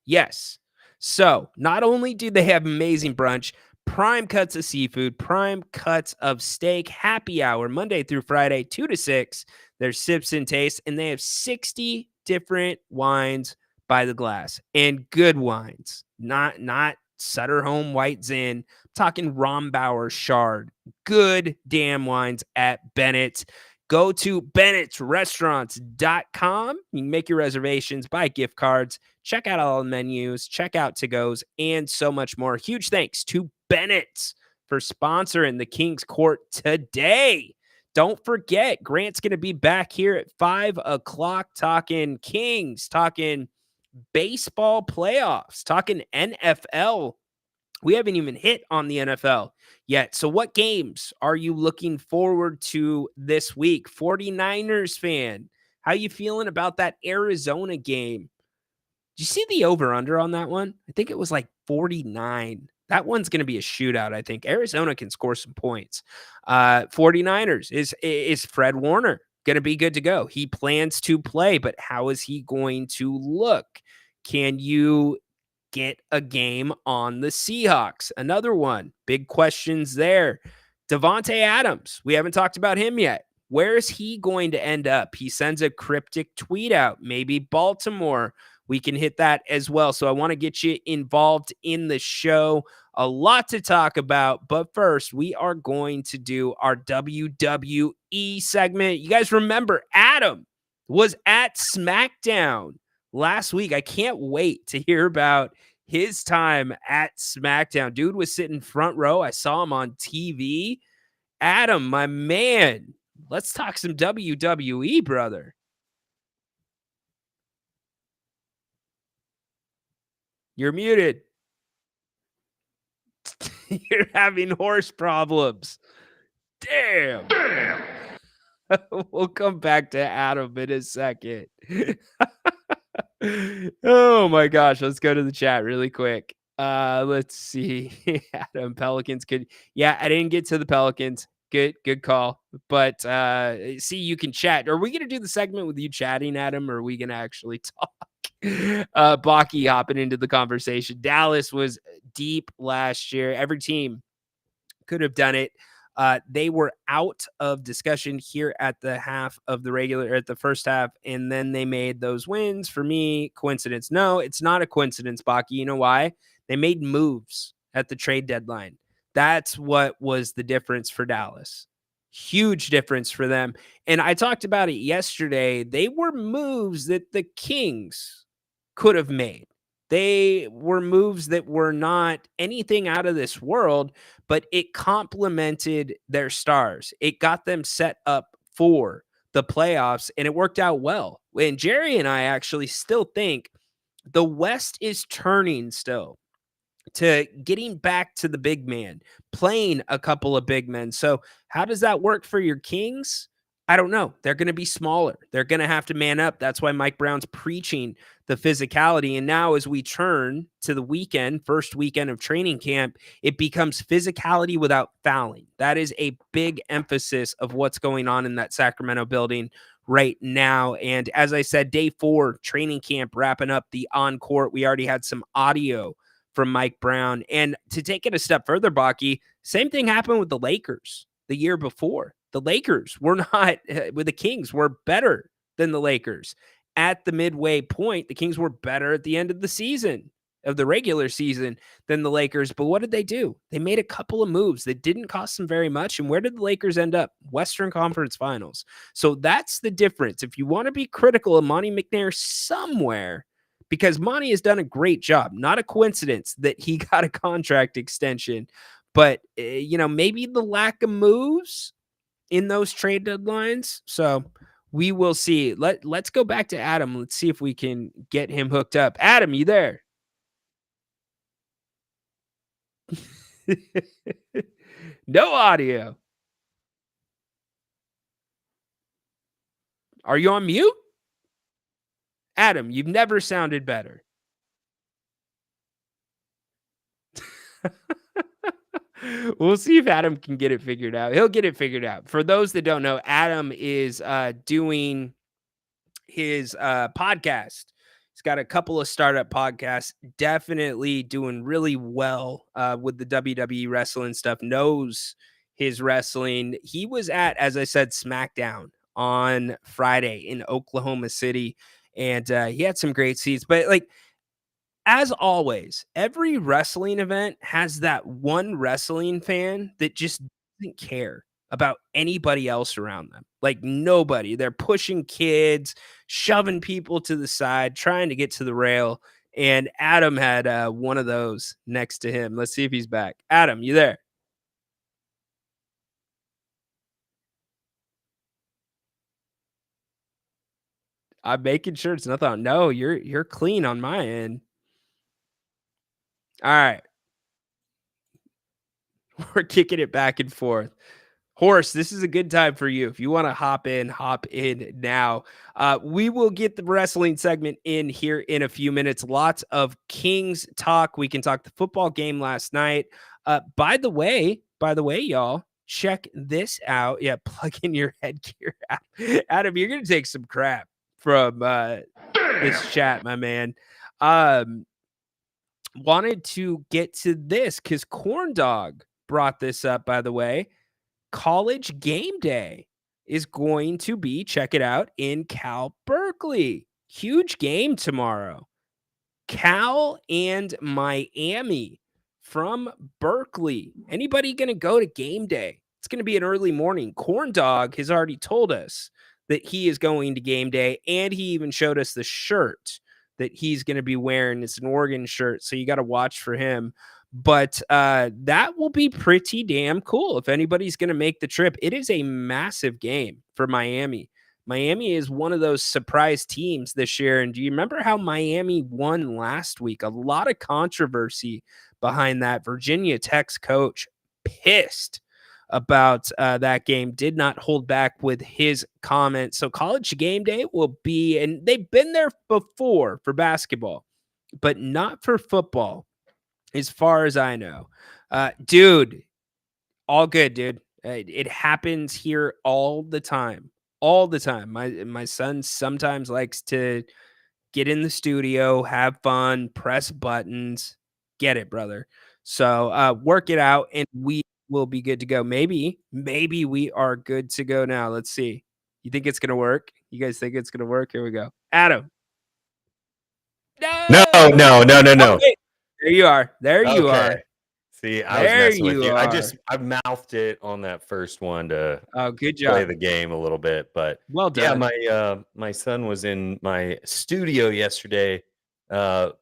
Yes. So not only do they have amazing brunch, prime cuts of seafood, prime cuts of steak, happy hour, Monday through Friday, 2 to 6. There's sips and tastes, and they have 60 different wines by the glass, and good wines, not Sutter Home White Zin. I'm talking Rombauer Shard. Good damn wines at Bennett's. Go to bennettsrestaurants.com. You can make your reservations, buy gift cards, check out all the menus, check out to-goes, and so much more. Huge thanks to Bennett's for sponsoring the King's Court today. Don't forget, Grant's going to be back here at 5 o'clock talking Kings, talking baseball playoffs, talking NFL. We haven't even hit on the NFL yet. So what games are you looking forward to this week? 49ers fan, how you feeling about that Arizona game? Did you see the over-under on that one? I think it was like 49. That one's going to be a shootout, I think. Arizona can score some points. 49ers, is Fred Warner going to be good to go? He plans to play, but how is he going to look? Can you get a game on the Seahawks? Another one. Big questions there. Devontae Adams, we haven't talked about him yet. Where is he going to end up? He sends a cryptic tweet out. Maybe Baltimore. We can hit that as well. So I want to get you involved in the show. A lot to talk about. But first, we are going to do our WWE segment. You guys remember Adam was at SmackDown last week. I can't wait to hear about his time at SmackDown. Dude was sitting front row. I saw him on TV. Adam, my man, let's talk some WWE, brother. You're muted. You're having horse problems. Damn. We'll come back to Adam in a second. Oh my gosh. Let's go to the chat really quick. Let's see. Adam, Pelicans could. Yeah, I didn't get to the Pelicans. Good call. But see, you can chat. Are we gonna do the segment with you chatting, Adam, or are we gonna actually talk? Baki hopping into the conversation. Dallas was deep last year. Every team could have done it. They were out of discussion here at the first half, and then they made those wins. For me, coincidence? No, it's not a coincidence, Baki. You know why? They made moves at the trade deadline. That's what was the difference for Dallas. Huge difference for them. And I talked about it yesterday. They were moves that the Kings could have made. They were moves that were not anything out of this world, but it complemented their stars. It got them set up for the playoffs, and it worked out well. And Jerry and I actually still think the West is turning still to getting back to the big man, playing a couple of big men. So how does that work for your Kings? I don't know. They're going to be smaller. They're going to have to man up. That's why Mike Brown's preaching the physicality. And now as we turn to the first weekend of training camp, it becomes physicality without fouling. That is a big emphasis of what's going on in that Sacramento building right now. And as I said, day 4, training camp, wrapping up the on-court. We already had some audio from Mike Brown. And to take it a step further, Baki, same thing happened with the Lakers the year before. The Lakers were not, with the Kings, were better than the Lakers. At the midway point, the Kings were better at the end of the season, of the regular season, than the Lakers. But what did they do? They made a couple of moves that didn't cost them very much. And where did the Lakers end up? Western Conference Finals. So that's the difference. If you want to be critical of Monty McNair somewhere, because Monty has done a great job. Not a coincidence that he got a contract extension, but maybe the lack of moves in those trade deadlines. So we will see. Let's go back to Adam. Let's see if we can get him hooked up. Adam, you there? No audio. Are you on mute? Adam, you've never sounded better. We'll see if Adam can get it figured out. He'll get it figured out. For those that don't know, Adam is doing his podcast. He's got a couple of startup podcasts, definitely doing really well with the WWE wrestling stuff, knows his wrestling. He was at, as I said, SmackDown on Friday in Oklahoma City, and he had some great seats. But as always, every wrestling event has that one wrestling fan that just doesn't care about anybody else around them. Like nobody. They're pushing kids, shoving people to the side, trying to get to the rail. And Adam had one of those next to him. Let's see if he's back. Adam, you there? I'm making sure it's nothing. No, you're clean on my end. All right. We're kicking it back and forth. Horse, this is a good time for you. If you want to hop in now. We will get the wrestling segment in here in a few minutes. Lots of Kings talk. We can talk the football game last night. By the way, y'all, check this out. Yeah, plug in your headgear. Adam, you're gonna take some crap from this chat, my man. Wanted to get to this because Corn Dog brought this up, by the way. College game day is going to be, check it out, in Cal Berkeley. Huge game tomorrow. Cal and Miami from Berkeley. Anybody going to go to game day? It's going to be an early morning. Corn Dog has already told us that he is going to game day, and he even showed us the shirt that he's going to be wearing. It's an Oregon shirt, so you got to watch for him. But that will be pretty damn cool if anybody's going to make the trip. It is a massive game for Miami. Miami is one of those surprise teams this year. And do you remember how Miami won last week? A lot of controversy behind that. Virginia Tech's coach pissed about that game, did not hold back with his comments. So college game day will be, and they've been there before for basketball, but not for football, as far as I know. Dude, all good, dude. It happens here all the time. All the time. My son sometimes likes to get in the studio, have fun, press buttons. Get it, brother. So work it out, and we will be good to go. Maybe we are good to go now. Let's see. You think it's gonna work? You guys think it's gonna work? Here we go. Adam. No. Okay. There you are. There you are. See, I was messing with you. I mouthed it on that first one to good job. play the game a little bit, but well done. Yeah, my son was in my studio yesterday,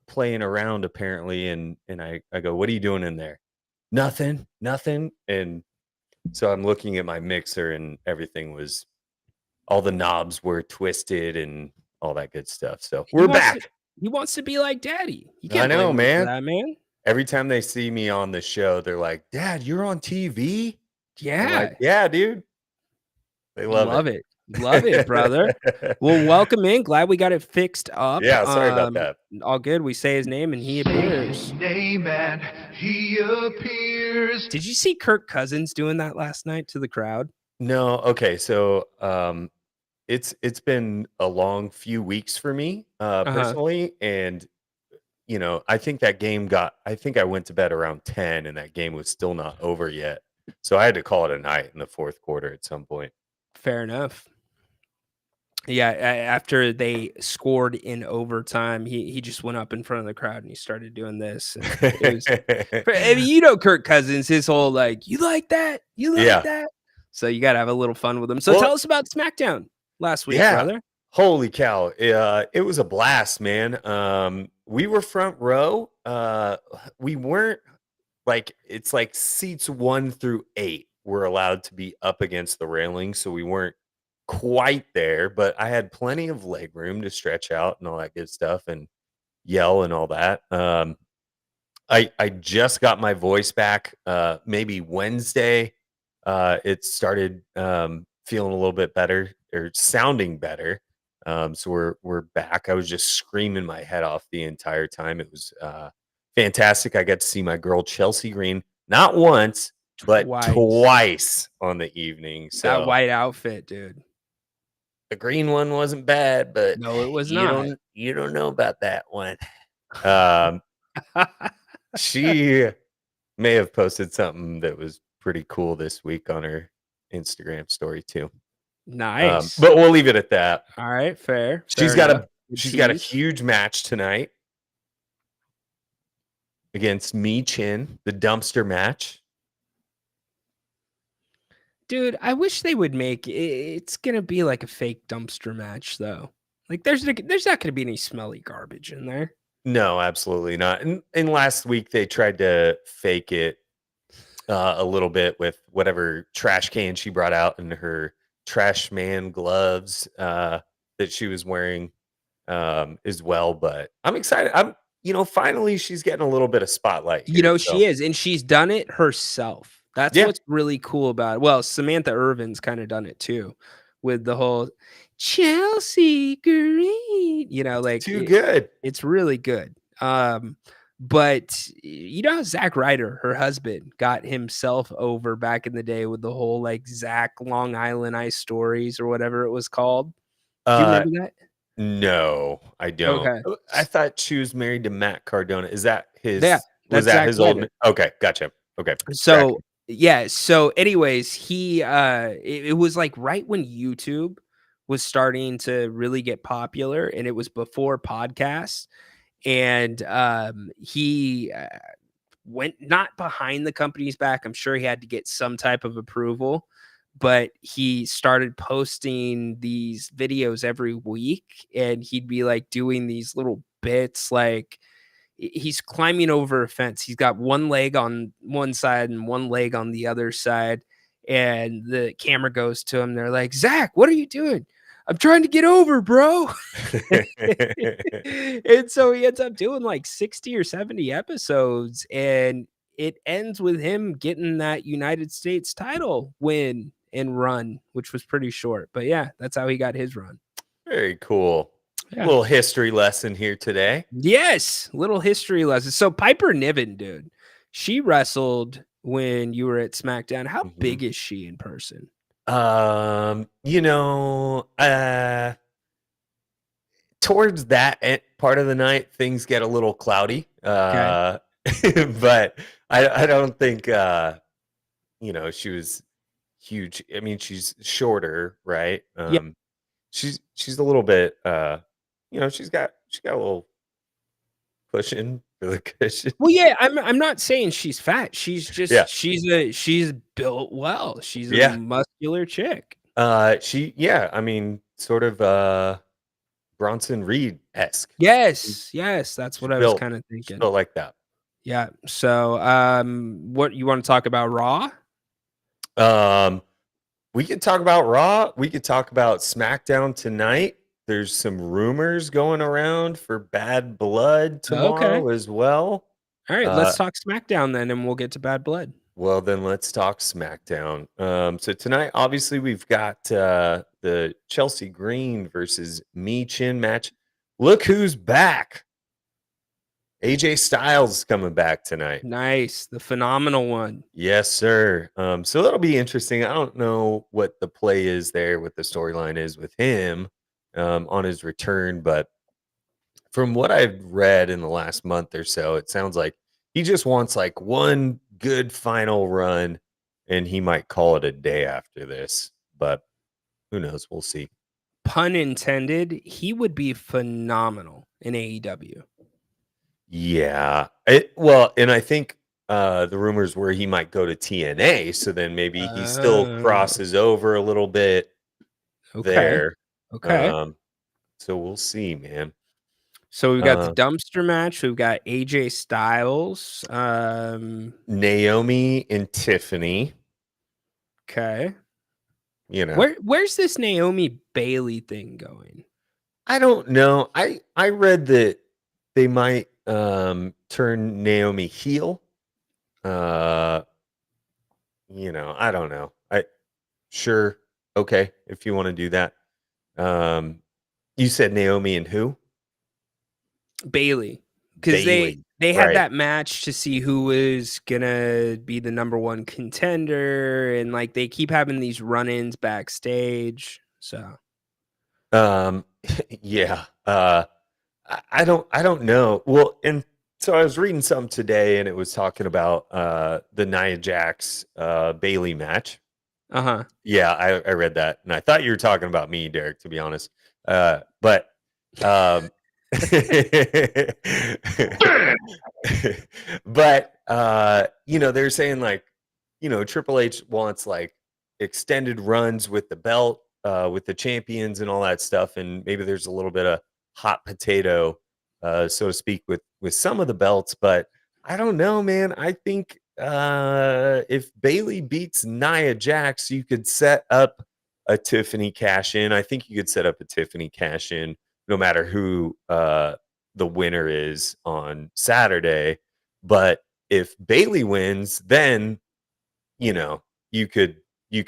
playing around apparently, and I go, "What are you doing in there?" Nothing. And so I'm looking at my mixer, and everything was, all the knobs were twisted and all that good stuff. So we're back. He wants to be like daddy. You I can't know, blame him man. for that, man. Every time they see me on the show, they're like, "Dad, you're on TV?" Yeah. I'm like, yeah, dude. They love it. Love it, brother. Well, welcome in. Glad we got it fixed up. Yeah, sorry about that. All good. We say his name and he appears. Name and he appears. Did you see Kirk Cousins doing that last night to the crowd? No. Okay. So it's been a long few weeks for me personally. And I think that game I think I went to bed around 10 and that game was still not over yet. So I had to call it a night in the fourth quarter at some point. Fair enough. Yeah, after they scored in overtime, he just went up in front of the crowd and he started doing this. And it was, Kirk Cousins, his whole you like that? You like that? So you got to have a little fun with him. So tell us about SmackDown last week, brother. Holy cow. It was a blast, man. We were front row. We weren't it's like seats 1 through 8 were allowed to be up against the railing. So we weren't quite there, but I had plenty of leg room to stretch out and all that good stuff and yell and all that. I just got my voice back maybe Wednesday. It started feeling a little bit better or sounding better. So we're back. I was just screaming my head off the entire time. It was fantastic. I got to see my girl Chelsea Green not once, but twice on the evening. So that white outfit, dude. The green one wasn't bad, but no, it was not. You don't know about that one. She may have posted something that was pretty cool this week on her Instagram story too. Nice. But we'll leave it at that. All right, fair. She's got a huge match tonight against Mi Chin, the dumpster match. Dude, I wish they would make it's gonna be like a fake dumpster match though. There's not gonna be any smelly garbage in there. No, absolutely not. And last week they tried to fake it a little bit with whatever trash can she brought out in her trash man gloves. that she was wearing as well. But I'm excited. Finally she's getting a little bit of spotlight You here. know, So she is, and she's done it herself. That's yeah, what's really cool about it. Well, Samantha Irvin's kind of done it too with the whole Chelsea Green, like too good. it's really good. But you know how Zack Ryder, her husband, got himself over back in the day with the whole like Zach Long Island Ice Stories or whatever it was called. Do you Uh, remember that? no, I don't. Okay. I thought she was married to Matt Cardona. Is that Yeah, was that's that Zack his old? Ryder. Okay, gotcha. Okay, So, yeah, so anyways, it was like right when YouTube was starting to really get popular and it was before podcasts and he went not behind the company's back. I'm sure he had to get some type of approval, but he started posting these videos every week and he'd be like doing these little bits like he's climbing over a fence. He's got one leg on one side and one leg on the other side. And the camera goes to him. They're like, Zach, what are you doing? I'm trying to get over, bro. And so he ends up doing like 60 or 70 episodes. And it ends with him getting that United States title win and run, which was pretty short. But yeah, that's how he got his run. Very cool. Yeah. Little history lesson here today. Yes, little history lesson. So Piper Niven, dude, she wrestled when you were at SmackDown. How big is she in person? Towards that part of the night, things get a little cloudy. Okay. But I don't think she was huge. I mean, she's shorter, right? Yeah. She's a little bit she's got a little cushion for the cushion. Well, yeah, I'm not saying she's fat. She's just Yeah. she's built well. She's a Yeah. muscular chick. I mean, sort of Bronson Reed-esque. Yes, that's what I was Built- kind of she's thinking. built like that. Yeah. So what you want to talk about Raw? We could talk about Raw. We could talk about SmackDown tonight. There's some rumors going around for Bad Blood tomorrow as well. All right, let's talk SmackDown then, and we'll get to Bad Blood. Well, then let's talk SmackDown. So tonight, obviously, we've got the Chelsea Green versus Mi Chin match. Look who's back. AJ Styles is coming back tonight. Nice, the phenomenal one. Yes, sir. So that'll be interesting. I don't know what the play is there, what the storyline is with him on his return, but from what I've read in the last month or so, it sounds like he just wants like one good final run and he might call it a day after this, but who knows? We'll see. Pun intended, he would be phenomenal in AEW. Yeah. And I think the rumors were he might go to TNA, so then maybe he still crosses over a little bit there. Okay. So we'll see, man. So we've got the dumpster match. We've got AJ Styles. Naomi and Tiffany. Okay. You know. Where's this Naomi Bailey thing going? I don't know. I read that they might turn Naomi heel. I don't know. Sure. Okay, if you want to do that. You said Naomi and who? Bailey. Because they had that match to see who was gonna be the number one contender, and like they keep having these run-ins backstage. So yeah. I don't know. Well, and so I was reading something today and it was talking about the Nia Jax Bailey match. Yeah, I read that and I thought you were talking about me, Derek, to be honest. But they're saying like, Triple H wants like extended runs with the belt, with the champions and all that stuff, and maybe there's a little bit of hot potato, so to speak, with some of the belts, but I don't know, man. I think if Bailey beats Nia Jax, you could set up a Tiffany cash in. I think you could set up a Tiffany cash in no matter who the winner is on Saturday. But if Bailey wins, then you know you could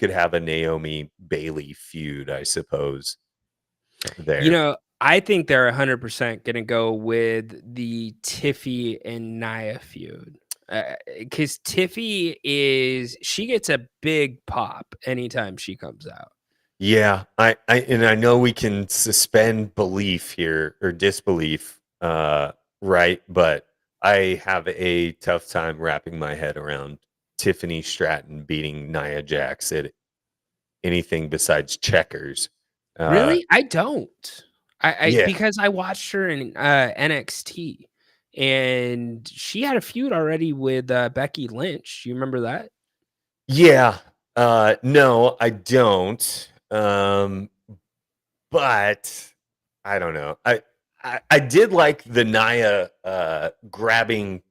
have a Naomi Bailey feud, I suppose. You There. know, I think they're 100% gonna go with the Tiffy and Nia feud. Because she gets a big pop anytime she comes out. Yeah, I know we can suspend belief here or disbelief, right? But I have a tough time wrapping my head around Tiffany Stratton beating Nia Jax at anything besides checkers. Uh, Really? I don't. I yeah, because I watched her in NXT and she had a feud already with Becky Lynch. You remember that? yeah. No, I don't. But I don't know. I did like the Nia grabbing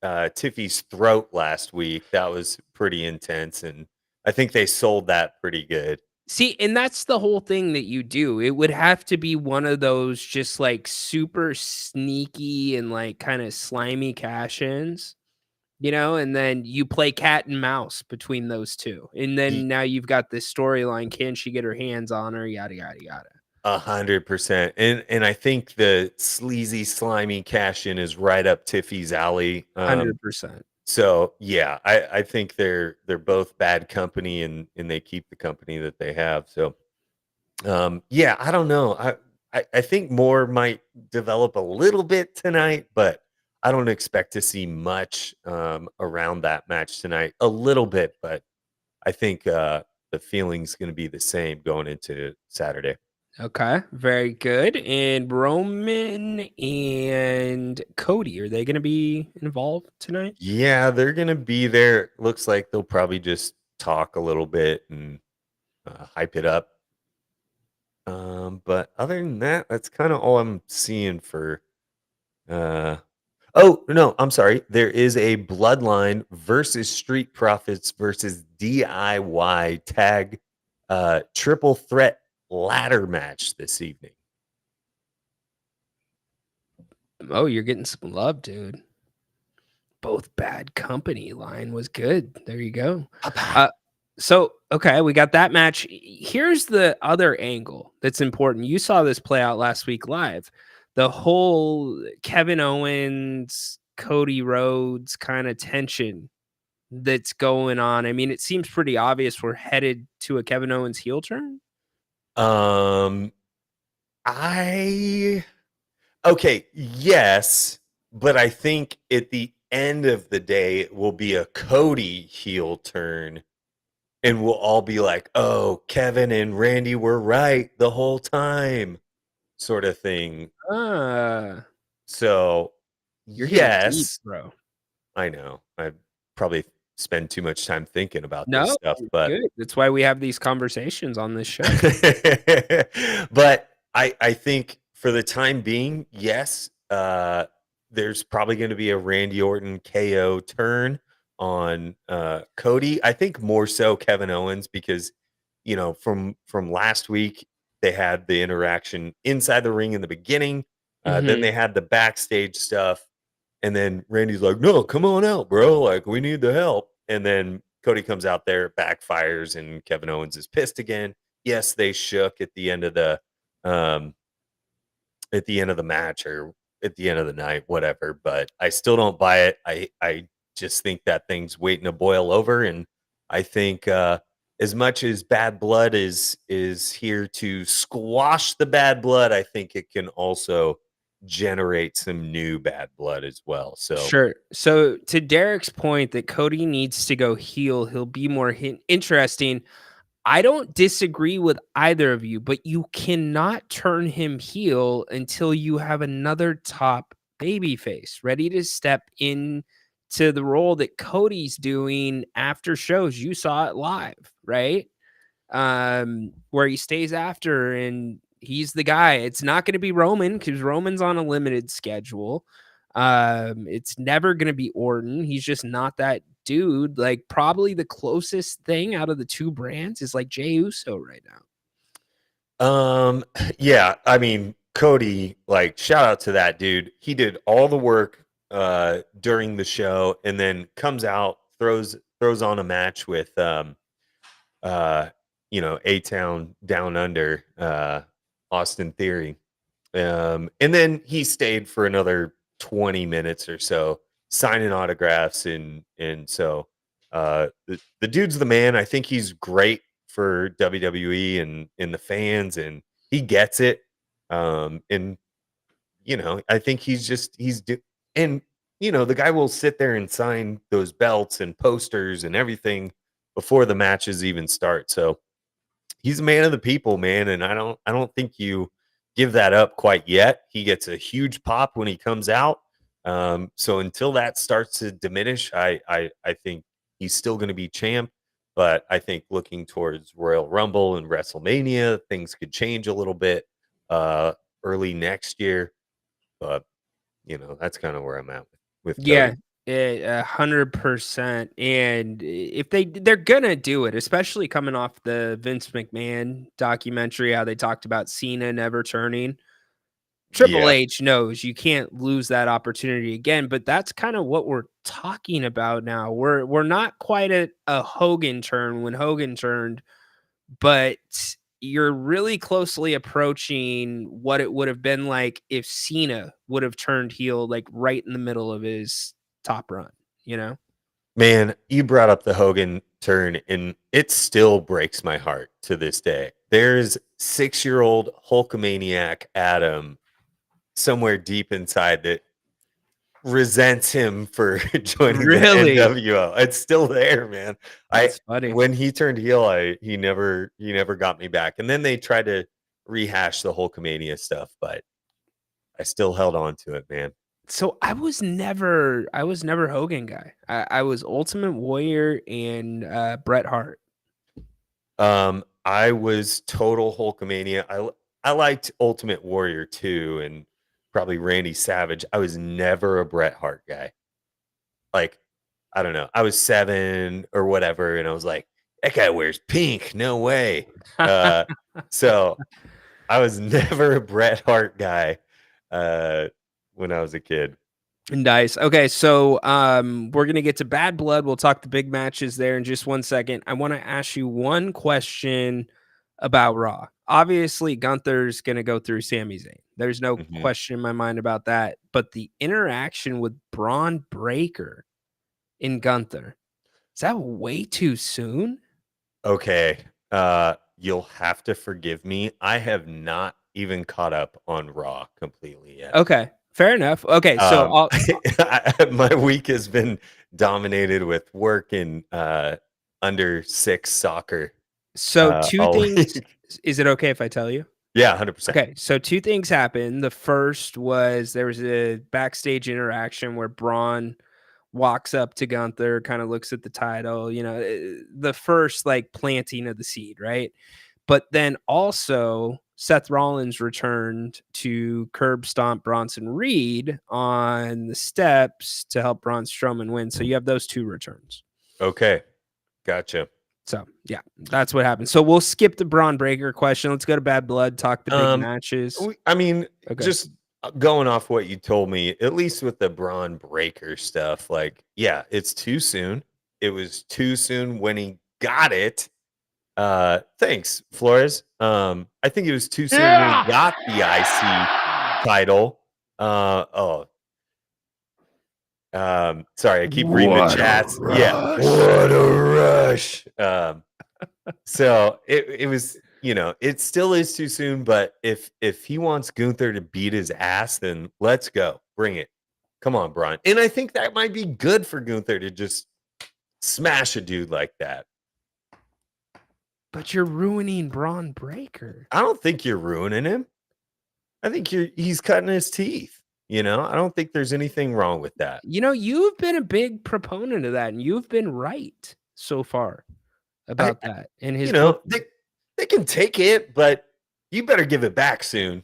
Tiffy's throat last week. That was pretty intense, and I think they sold that pretty good. See, and that's the whole thing that you do. It would have to be one of those just like super sneaky and like kind of slimy cash-ins, and then you play cat and mouse between those two. And Y- then now you've got this storyline. Can she get her hands on her? Yada yada yada. 100%, and I think the sleazy, slimy cash in is right up Tiffy's alley. 100%. So yeah, I think they're both bad company, and they keep the company that they have. So yeah, I don't know. I think more might develop a little bit tonight, but I don't expect to see much around that match tonight. A little bit, but I think the feeling's going to be the same going into Saturday. Okay, very good. And Roman and Cody, are they going to be involved tonight? Yeah, they're going to be there. Looks like they'll probably just talk a little bit and hype it up. But other than that, that's kind of all I'm seeing for uh oh no, I'm sorry. There is a Bloodline versus Street Profits versus DIY tag triple threat ladder match this evening. Oh, you're getting some love, dude. Both bad company line was good. There you go. Uh, so okay, we got that match. Here's the other angle that's important. You saw this play out last week live. The whole Kevin Owens, Cody Rhodes kind of tension that's going on. I mean, it seems pretty obvious we're headed to a Kevin Owens heel turn. Um I Okay, yes, but I think at the end of the day it will be a Cody heel turn and we'll all be like, "Oh, Kevin and Randy were right the whole time." Sort of thing. Ah, So, you're getting deep, yes, bro. I know. I probably spend too much time thinking about this No, stuff, it's but good. That's why we have these conversations on this show. but I think for the time being, yes, there's probably going to be a Randy Orton KO turn on Cody. I think more so Kevin Owens because from last week they had the interaction inside the ring in the beginning. Then Mhm. they had the backstage stuff. And then Randy's like, "No, come on out, bro. Like, we need the help." And then Cody comes out there, backfires, and Kevin Owens is pissed again. Yes, they shook um at the end of the match or at the end of the night, whatever. But I still don't buy it. I just think that thing's waiting to boil over. And I think as much as bad blood is here to squash the bad blood, I think it can also generate some new bad blood as well. So Sure. So to Derek's point that Cody needs to go heel, he'll be more interesting. I don't disagree with either of you, but you cannot turn him heel until you have another top babyface ready to step in to the role that Cody's doing after shows. You saw it live, right? Where he stays after and he's the guy. It's not going to be Roman because Roman's on a limited schedule. It's never going to be Orton. He's just not that dude. Like probably the closest thing out of the two brands is like Jey Uso right now. Yeah, I mean, Cody, like, shout out to that dude. He did all the work during the show, and then comes out, throws on a match with A-Town Down Under, Austin Theory. And then he stayed for another 20 minutes or so, signing autographs, and so the dude's the man. I think he's great for WWE and the fans, and he gets it. And I think and the guy will sit there and sign those belts and posters and everything before the matches even start. So he's a man of the people, man, and I don't think you give that up quite yet. He gets a huge pop when he comes out. So until that starts to diminish, I think he's still going to be champ. But I think looking towards Royal Rumble and WrestleMania, things could change a little bit early next year. But that's kind of where I'm at with Yeah, Cody. 100%. And if they're gonna do it, especially coming off the Vince McMahon documentary, how they talked about Cena never turning. Triple Yeah, H knows you can't lose that opportunity again, but that's kind of what we're talking about now. We're not quite at a Hogan turn when Hogan turned, but you're really closely approaching what it would have been like if Cena would have turned heel, like right in the middle of his top run, you know? man, you brought up the Hogan turn, and it still breaks my heart to this day. There's 6-year-old Hulkamaniac Adam somewhere deep inside that resents him for joining the Really? NWO. It's still there, man. I That's funny. When he turned heel, he never got me back. And then they tried to rehash the Hulkamania stuff, but I still held on to it, man. So I was never Hogan guy. I was Ultimate Warrior and Bret Hart. I was total Hulkamania. I liked Ultimate Warrior too, and probably Randy Savage. I was never a Bret Hart guy. Like, I don't know. I was 7 or whatever, and I was like, that guy wears pink. No way. Uh, so I was never a Bret Hart guy when I was a kid. Nice. Okay, so we're gonna get to Bad Blood. We'll talk the big matches there in just 1 second. I want to ask you one question about Raw. Obviously, Gunther's gonna go through Sami Zayn. There's no Mhm. question in my mind about that. But the interaction with Braun Breaker in Gunther, is that way too soon? Okay. You'll have to forgive me. I have not even caught up on Raw completely yet. Okay, fair enough. Okay, so Um, my week has been dominated with work and under 6 soccer two all things. week. Is it okay if I tell you? Yeah, 100%. Okay, so two things happened. The first was there was a backstage interaction where Braun walks up to Gunther, kind of looks at the title, the first like planting of the seed, right? But then also Seth Rollins returned to curb stomp Bronson Reed on the steps to help Braun Strowman win. So you have those two returns. Okay. Gotcha. So yeah, that's what happened. So we'll skip the Braun Breaker question. Let's go to Bad Blood, talk the big matches. I mean, Okay. just going off what you told me, at least with the Braun Breaker stuff, like, yeah, it's too soon. It was too soon when he got it. Thanks, Flores. I think it was too soon when he got the IC title. Sorry, I keep reading the chats. Yeah, what a rush. So it was, it still is too soon, but if he wants Gunther to beat his ass, then let's go. Bring it. Come on, Braun. And I think that might be good for Gunther to just smash a dude like that. But you're ruining Braun Breaker. I don't think you're ruining him. I think he's cutting his teeth. I don't think there's anything wrong with that. You've been a big proponent of that, and you've been right so far about that. And his book. They can take it, but you better give it back soon.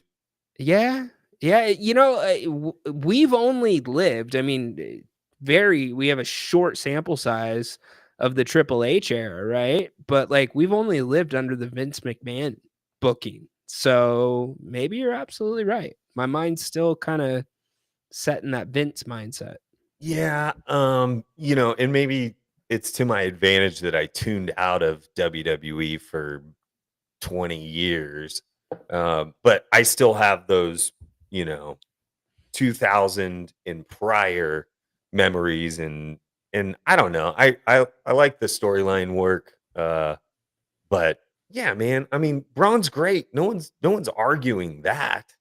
Yeah. We've only lived, I mean, we have a short sample size of the Triple H era, right? But like we've only lived under the Vince McMahon booking. So maybe you're absolutely right. My mind's still kind of set in that Vince mindset. Yeah, and maybe it's to my advantage that I tuned out of WWE for 20 years. But I still have those, 2000 and prior memories, and I don't know. I like the storyline work. But yeah, man. I mean, Braun's great. No one's arguing that.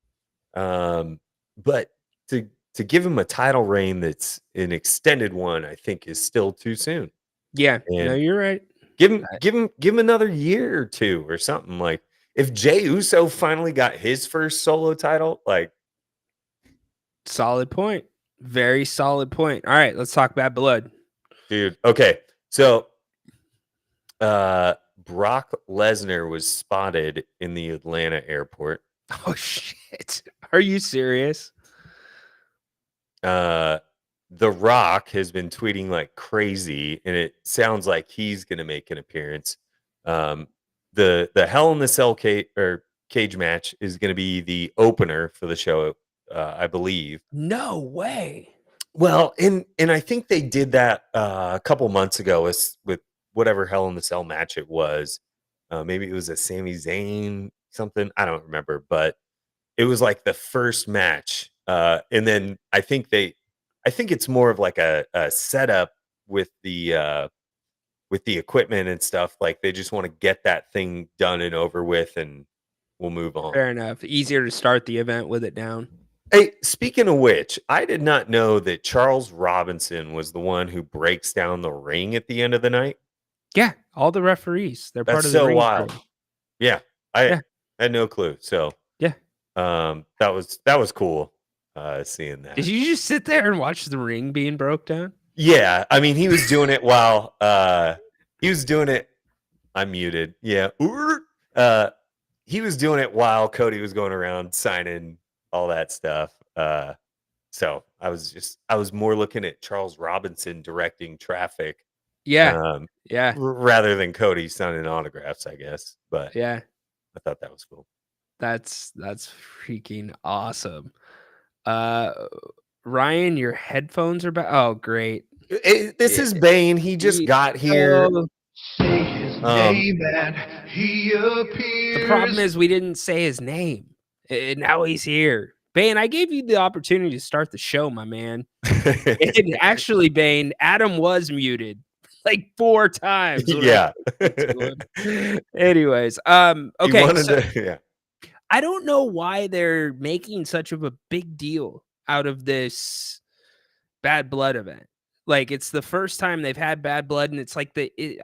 But to give him a title reign that's an extended one, I think is still too soon. Yeah, no, And you're right. give him another year or two or something. Like if Jey Uso finally got his first solo title, like Solid point. Very solid point. All right, let's talk Bad Blood. dude, okay. So Brock Lesnar was spotted in the Atlanta airport. Oh shit. Are you serious? The Rock has been tweeting like crazy, and it sounds like he's going to make an appearance. The Hell in the Cell cage match is going to be the opener for the show, I believe. No way. Well, and I think they did that a couple months ago with whatever Hell in the Cell match it was. Maybe it was a Sami Zayn something. I don't remember, but it was like the first match. And then I think it's more of like a setup with the equipment and stuff. Like they just want to get that thing done and over with, and we'll move on. Fair enough. Easier to start the event with it down. Hey, speaking of which, I did not know that Charles Robinson was the one who breaks down the ring at the end of the night. Yeah, all the referees. They're part That's of the so ring wild. crew. Yeah, I Yeah. had no clue. So Yeah. that was cool seeing that. Did you just sit there and watch the ring being broke down? Yeah, I mean, he was doing it while he was doing it. I'm muted. Yeah, he was doing it while Cody was going around signing all that stuff. So I was more looking at Charles Robinson directing traffic. Yeah. Yeah. Rather than Cody signing autographs, I guess. But Yeah. I thought that was cool. That's freaking awesome. Ryan, your headphones are back. Oh, great. This is Bane. He just got here. Say his name and he appears. The problem is we didn't say his name. And now he's here. Bane, I gave you the opportunity to start the show, my man. And actually, Bane, Adam was muted like 4 times. Yeah. Anyways, okay. Yeah. I don't know why they're making such of a big deal out of this Bad Blood event. Like it's the first time they've had Bad Blood, and it's like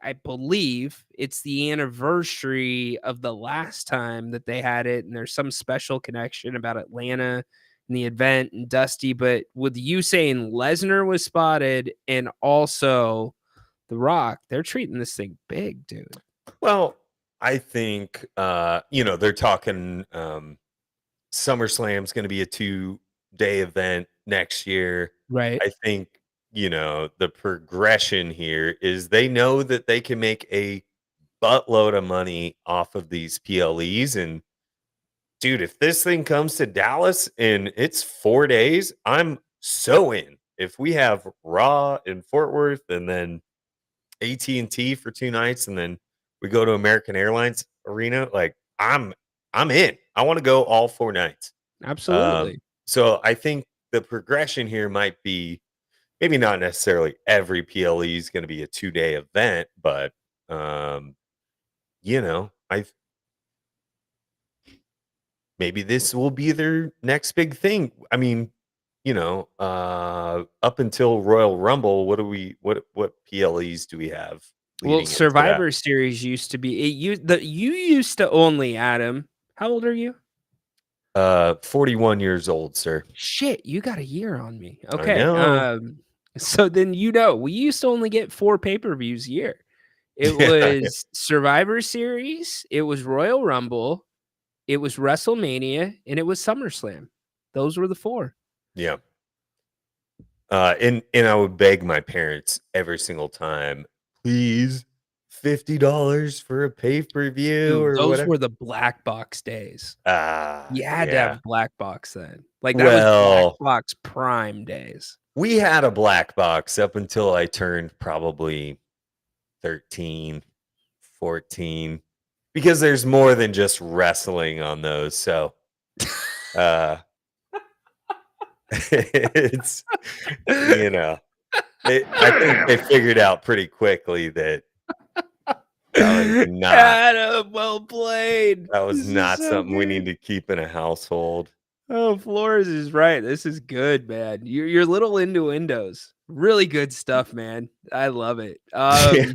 I believe it's the anniversary of the last time that they had it, and there's some special connection about Atlanta and the event and Dusty. But with you saying Lesnar was spotted and also The Rock, they're treating this thing big, dude. Well, I think they're talking SummerSlam's going to be a 2-day event next year. Right. I think the progression here is they know that they can make a buttload of money off of these PLEs. And dude, if this thing comes to Dallas and it's 4 days, I'm so in. If we have Raw in Fort Worth and then AT&T for 2 nights, and then we go to American Airlines Arena, like I'm in. I want to go all 4 nights. Absolutely. So I think the progression here might be maybe not necessarily every PLE is going to be a 2-day event, but maybe this will be their next big thing. I mean, up until Royal Rumble, what PLEs do we have? Well, Survivor Series used to be you used to only, Adam. How old are you? 41 years old, sir. Shit, you got a year on me. I Okay. know. So then we used to only get 4 pay-per-views a year. It was Survivor Series, it was Royal Rumble, it was WrestleMania, and it was SummerSlam. Those were the 4. Yeah. And I would beg my parents every single time, please, $50 for a pay-per-view Dude, or those whatever. were the black box days. You had to Yeah. have black box then. Like that was black Well, box prime days. we had a black box up until I turned probably 13, 14, because there's more than just wrestling on those. So, uh, it's, you know, I think they figured out pretty quickly that Adam, well played. that was This is not so something we good. need to keep in a household. Oh, Flores is right. This is good, man. Your little innuendos. Really good stuff, man. I love it. Yeah.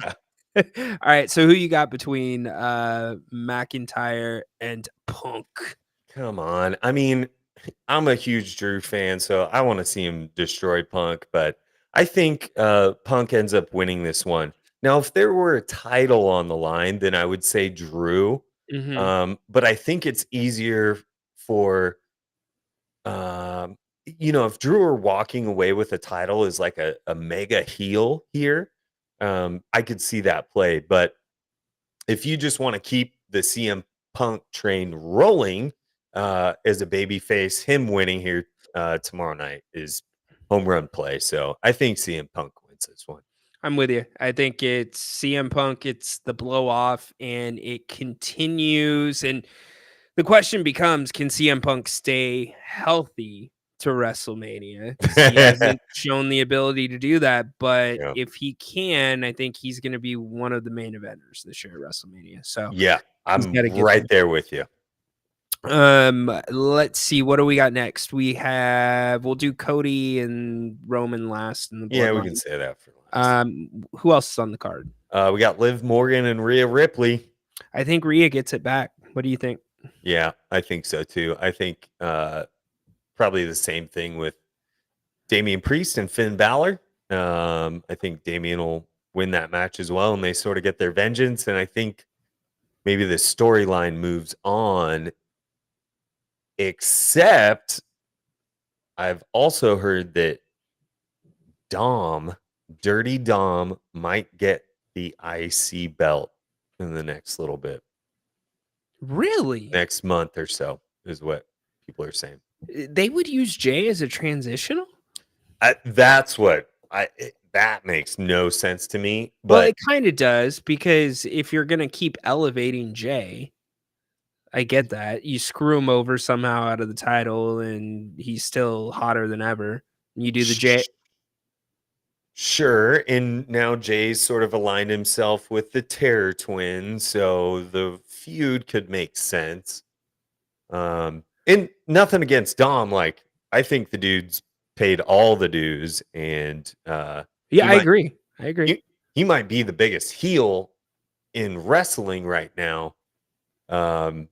All right. So who you got between McIntyre and Punk? Come on. I mean, I'm a huge Drew fan, so I want to see him destroy Punk, but I think Punk ends up winning this one. Now, if there were a title on the line, then I would say Drew. But I think it's easier for if Drew were walking away with a title as like a mega heel here, I could see that play. But if you just want to keep the CM Punk train rolling as a baby face, him winning here tomorrow night is home run play. So I think CM Punk wins this one. I'm with you. I think it's CM Punk. It's the blow off, and it continues. And the question becomes, can CM Punk stay healthy to WrestleMania? 'Cause he hasn't shown the ability to do that. But Yeah. if he can, I think he's going to be one of the main eventers this year at WrestleMania. So Yeah, he's I'm gotta get right there with you. let's see. What do we got next? We'll do Cody and Roman last in the Yeah, we Bloodline. can say that for last. Who else is on the card? We got Liv Morgan and Rhea Ripley. I think Rhea gets it back. What do you think? Yeah, I think so too. I think probably the same thing with Damian Priest and Finn Balor. I think Damian will win that match as well, and they sort of get their vengeance. And I think maybe the storyline moves on, except I've also heard that Dirty Dom, might get the IC belt in the next little bit. Really? Next month or so is what people are saying. They would use Jay as a transitional? That makes no sense to me. Well, But it kind of does, because if you're going to keep elevating Jay, I get that. You screw him over somehow out of the title and he's still hotter than ever. You do the Jay. Sure. And now Jay's sort of aligned himself with the Terror Twins, so the feud could make sense. And nothing against Dom. Like, I think the dude's paid all the dues, and Yeah, I might, agree. I agree. he might be the biggest heel in wrestling right now. But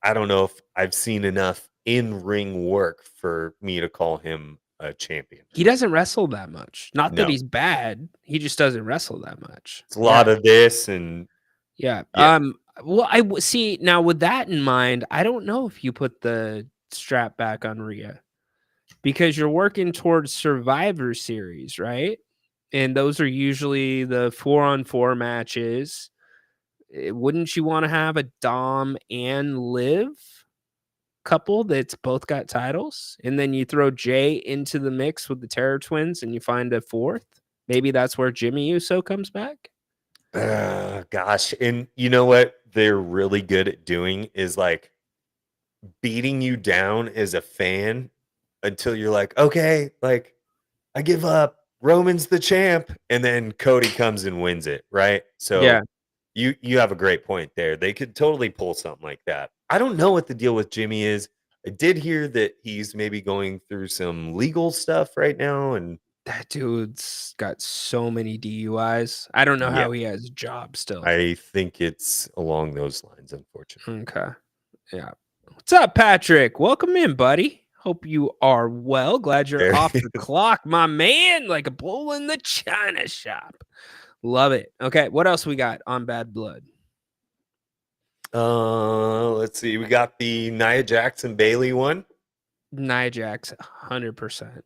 I don't know if I've seen enough in-ring work for me to call him a champion. He doesn't wrestle that much. Not that No. he's bad. He just doesn't wrestle that much. It's a lot of this, and yeah. Yeah. Well, see now with that in mind, I don't know if you put the strap back on Rhea, because you're working towards Survivor Series, right? And those are usually the 4-on-4 matches. Wouldn't you want to have a Dom and Liv couple that's both got titles, and then you throw Jay into the mix with the Terror Twins and you find a fourth? Maybe that's where Jimmy Uso comes back. Gosh, and you know what they're really good at doing is like beating you down as a fan until you're like, okay, like I give up. Roman's the champ, and then Cody comes and wins it, right? So Yeah. you have a great point there. They could totally pull something like that. I don't know what the deal with Jimmy is. I did hear that he's maybe going through some legal stuff right now, and That dude's got so many DUIs. I don't know how he has a job still. I think it's along those lines, unfortunately. Okay. Yeah. What's up, Patrick? Welcome in, buddy. Hope you are well. Glad you're There off he the clock, my man. Like a bull in the china shop. Love it. Okay. What else we got on Bad Blood? Let's see. We got the Nia Jackson Bailey one. Nia Jax, 100%.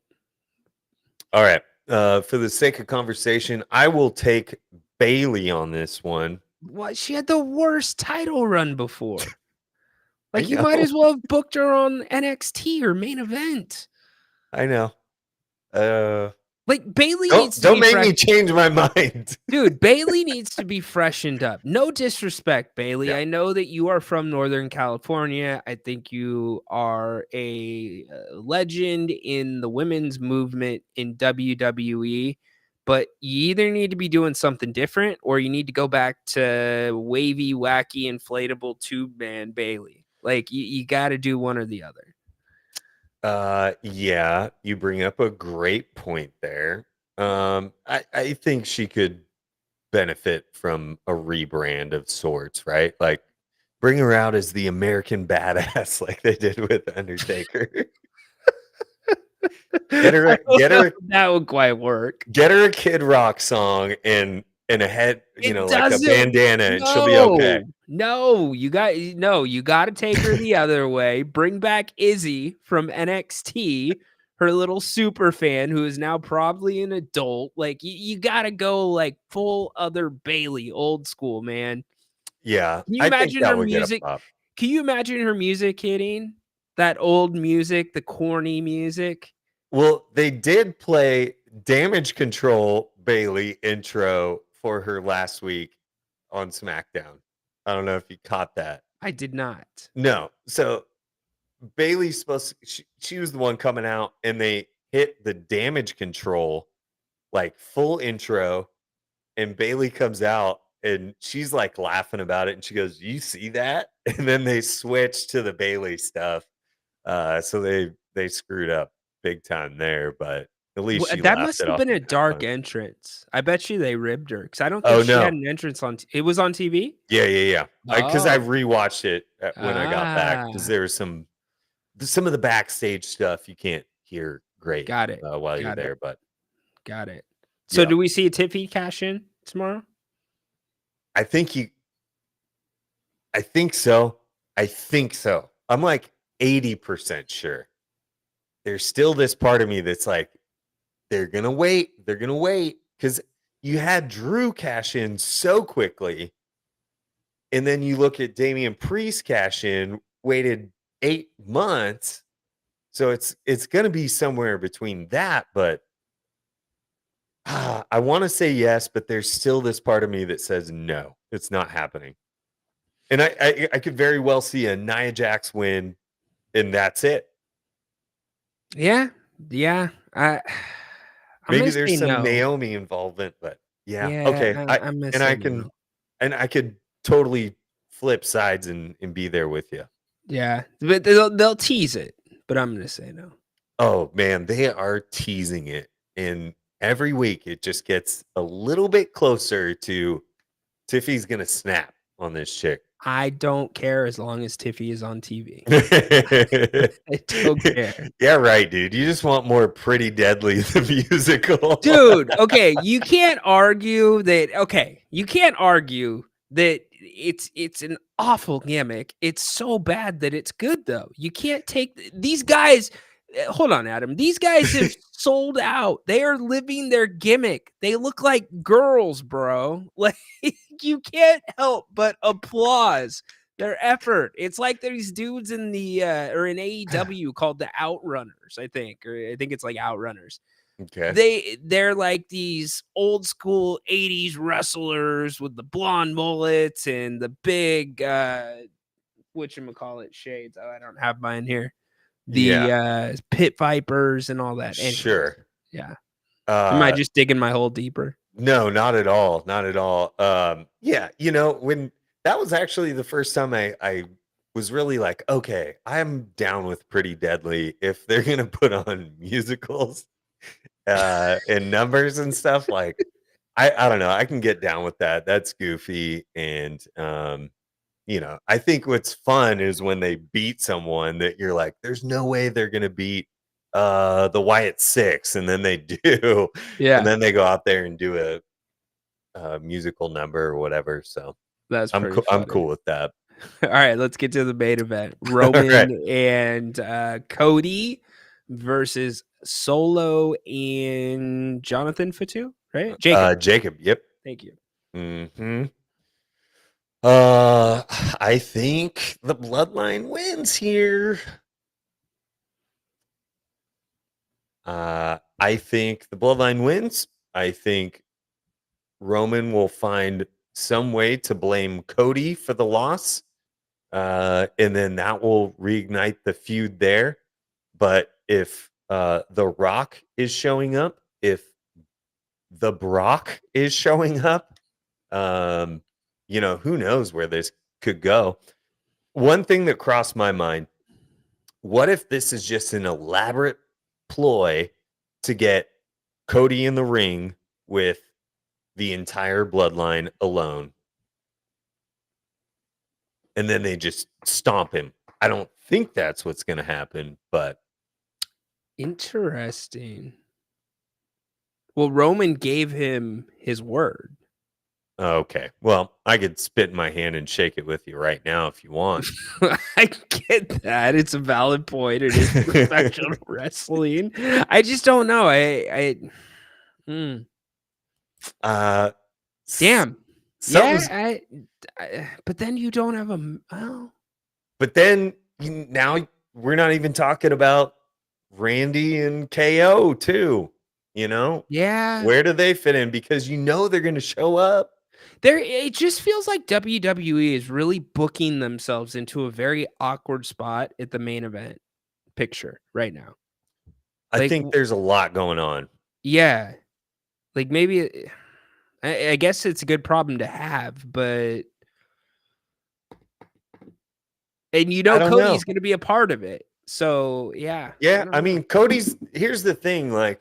All right. For the sake of conversation, I will take Bailey on this one. What? She had the worst title run before. I Like, you might know. as well have booked her on NXT or main event. I know. Like, Bailey Don't needs to don't be make fresh. me change my mind. Dude, Bailey needs to be freshened up. No disrespect, Bailey. Yeah. I know that you are from Northern California. I think you are a legend in the women's movement in WWE. But you either need to be doing something different or you need to go back to wavy, wacky, inflatable tube man Bailey. Like, you got to do one or the other. Yeah, you bring up a great point there. I think she could benefit from a rebrand of sorts, right? Like bring her out as the American badass like they did with Undertaker. Get her I don't get know her if that would quite work. get her a Kid Rock song and a head, It like a doesn't. bandana and she'll be okay. No, you got to take her the other way. Bring back Izzy from NXT, her little super fan who is now probably an adult. Like you got to go like full other Bailey, old school, man. Yeah, Can you I think imagine that her would get a music? pop. Can you imagine her music hitting that old music, the corny music? Well, they did play Damage Control Bailey intro for her last week on SmackDown. I don't know if you caught that. I did not. No. So Bailey's supposed to, she was the one coming out and they hit the Damage Control like full intro and Bailey comes out and she's like laughing about it and she goes, "You see that?" And then they switch to the Bailey stuff. So they screwed up big time there, but at least she That laughed must it have off. been a and had dark fun. entrance. I bet you they ribbed her because I don't Oh think she had no. an entrance on. It was on TV. Yeah. Because I Oh, rewatched it when I got back because ah, there was some of the backstage stuff you can't hear great got it, while you're got it, there, but got it. So, yeah, do we see a Tiffy cash in tomorrow? I think you. I think so. I think so. I'm like 80% sure. There's still this part of me that's like, they're gonna wait. They're gonna wait because you had Drew cash in so quickly, and then you look at Damian Priest cash in, waited 8 months. So it's gonna be somewhere between that, but I want to say yes, but there's still this part of me that says no, it's not happening. And I could very well see a Nia Jax win, and that's it. Yeah. I'm Maybe gonna there's say some no. Naomi involvement, but yeah, Yeah, okay. I'm gonna say no. I could totally flip sides and be there with you. Yeah, but they'll tease it, but I'm gonna say no. Oh man, they are teasing it, and every week it just gets a little bit closer to Tiffy's gonna snap on this chick. I don't care as long as Tiffy is on TV. I don't care. Yeah, right, dude. You just want more Pretty Deadly the musical. Dude, okay, you can't argue that it's an awful gimmick. It's so bad that it's good though. You can't take these guys. Hold on, Adam. These guys have sold out. They are living their gimmick. They look like girls, bro. Like you can't help but applause their effort. It's like these dudes in the or in AEW called the Outrunners, I think, or I think it's like Outrunners. Okay. They're like these old school 80s wrestlers with the blonde mullets and the big whatchamacallit shades. Oh, I don't have mine here. Yeah. The pit vipers and all that. Anyways, Sure. yeah. Am I Uh just digging my hole deeper? no, not at all. Not at all. Yeah, when that was actually the first time I was really like, okay, I'm down with Pretty Deadly if they're gonna put on musicals and numbers and stuff. Like I don't know. I can get down with that. That's goofy. And I think what's fun is when they beat someone that you're like, there's no way they're gonna beat the Wyatt Six, and then they do, and Yeah, then they go out there and do a musical number or whatever. So that's I'm pretty I'm funny. cool with that. All right, let's get to the main event. All Roman right. and Cody versus Solo and Jonathan Fatu, right? Jacob. Jacob. Yep. Thank you. Hmm. I think the bloodline wins here. I think the bloodline wins. I think Roman will find some way to blame Cody for the loss. And then that will reignite the feud there. But if The Rock is showing up, if the Brock is showing up, who knows where this could go. One thing that crossed my mind, what if this is just an elaborate ploy to get Cody in the ring with the entire bloodline alone? And then they just stomp him. I don't think that's what's going to happen, but Interesting. Well, Roman gave him his word. okay. Well, I could spit in my hand and shake it with you right now if you want. I get that. It's a valid point. It is professional wrestling. I just don't know. Hmm. Uh, Damn. something's- Yeah, but then you don't have oh. But then now we're not even talking about Randy and KO too. Yeah. Where do they fit in? Because they're going to show up. It just feels like WWE is really booking themselves into a very awkward spot at the main event picture right now. I Like, think there's a lot going on. yeah. Like maybe I guess it's a good problem to have, but and I don't know. Cody's going to be a part of it. So, yeah. Yeah, don't I know. mean, here's the thing, like,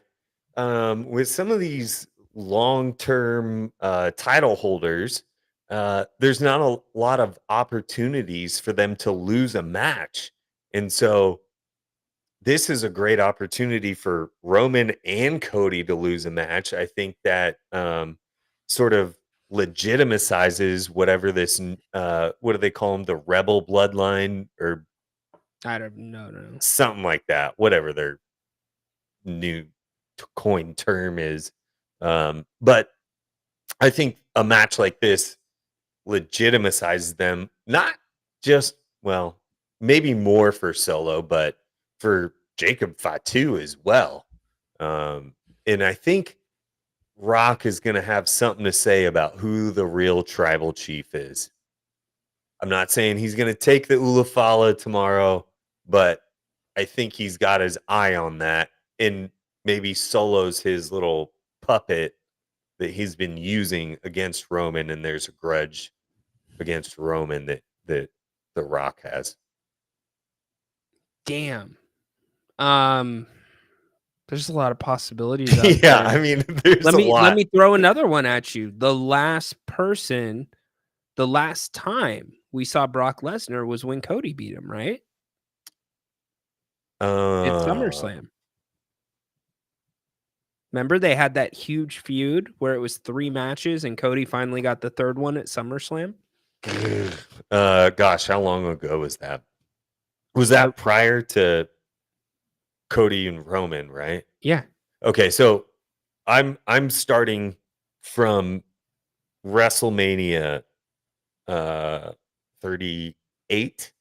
with some of these long-term title holders, there's not a lot of opportunities for them to lose a match. And so this is a great opportunity for Roman and Cody to lose a match. I think that sort of legitimizes whatever this what do they call them, the rebel bloodline or I don't know. No. something like that, whatever their new coin term is. But I think a match like this legitimizes them, not just, well, maybe more for Solo, but for Jacob Fatu as well. And I think Rock is going to have something to say about who the real tribal chief is. I'm not saying he's going to take the Ulafala tomorrow, but I think he's got his eye on that. And maybe Solo's his little puppet that he's been using against Roman, and there's a grudge against Roman that The Rock has. Damn. There's a lot of possibilities out Yeah, there. I mean, there's a lot. Let me throw another one at you. The last time we saw Brock Lesnar was when Cody beat him, right? At SummerSlam. Remember they had that huge feud where it was 3 matches and Cody finally got the third one at SummerSlam? Gosh, how long ago was that? Was that prior to Cody and Roman, right? Yeah. Okay, so I'm starting from WrestleMania 38.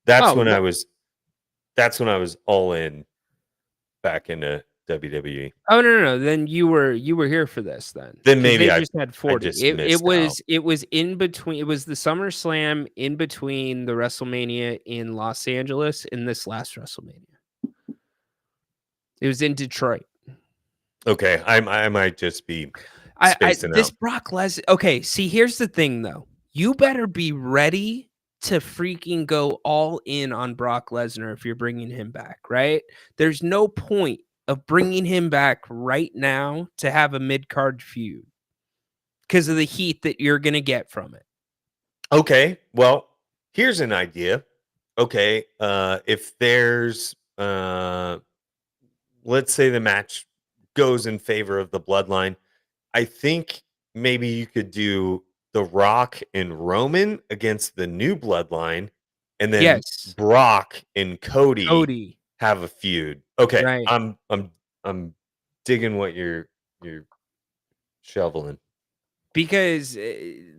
That's when I was all in back into WWE. Oh no. Then you were here for this then. Then maybe they I just had 40. just It missed out. was in between. It was the SummerSlam in between the WrestleMania in Los Angeles and this last WrestleMania. It was in Detroit. Okay, I might just be spacing this out. Brock Lesnar. Okay, see, here's the thing though. You better be ready to freaking go all in on Brock Lesnar if you're bringing him back, right? There's no point of bringing him back right now to have a mid-card feud because of the heat that you're going to get from it. Okay, well, here's an idea. Okay, if there's let's say the match goes in favor of the bloodline, I think maybe you could do The Rock and Roman against the New Bloodline, and then Yes. Brock and Cody Cody. have a feud. Okay, Right. I'm digging what you're shoveling. Because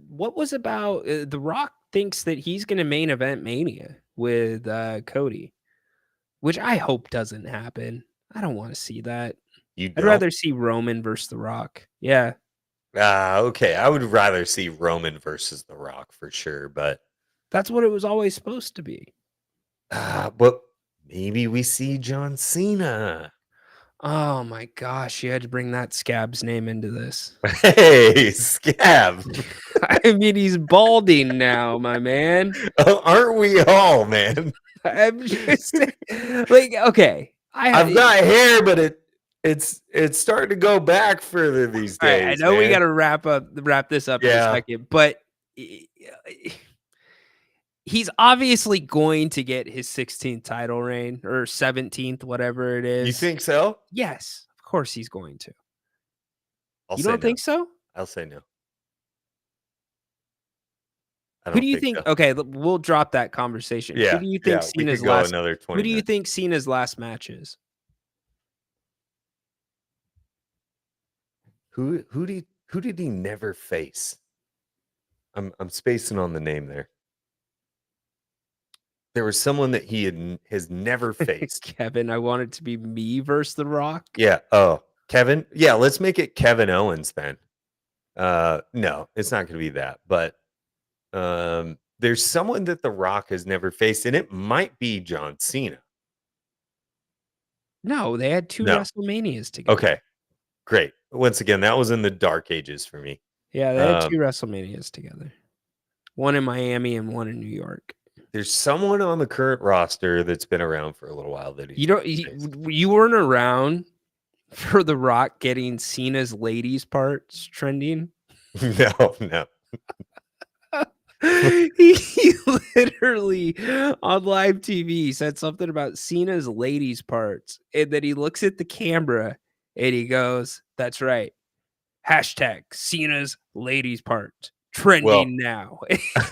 what was about The Rock thinks that he's going to main event Mania with Cody, which I hope doesn't happen. I don't want to see that. You I'd don't? rather see Roman versus The Rock. Yeah. Okay. I would rather see Roman versus The Rock for sure, but That's what it was always supposed to be. but maybe we see John Cena. Oh my gosh, you had to bring that Scab's name into this. Hey, Scab. I mean, he's balding now, my man. Aren't we all, man? I'm just like, okay. I've got hair, but it's starting to go back further these All right, I days. know we man. got to wrap this up in a Yeah. second, but he's obviously going to get his 16th title reign or 17th, whatever it is. You think so? Yes, of course he's going to. I'll You say don't no. think so? I'll say no. I Who don't do you think think? so. Okay, we'll drop that conversation. Yeah, Who do you think we Cena's could go last? another 20 Who do you minutes. think Cena's last match is? Who did he never face? I'm spacing on the name there. There was someone that he has never faced. Kevin, I want it to be me versus The Rock. Yeah. Oh, Kevin. Yeah, let's make it Kevin Owens then. No, it's not going to be that. But there's someone that The Rock has never faced, and it might be John Cena. No, they had 2 No. WrestleManias together. Okay, great. Once again, that was in the dark ages for me. Yeah, they had 2 WrestleManias together. One in Miami and one in New York. There's someone on the current roster that's been around for a little while that you weren't around for The Rock getting Cena's ladies parts trending. No. he literally on live TV said something about Cena's ladies parts, and then he looks at the camera and he goes, "That's right. Hashtag Cena's ladies parts trending now."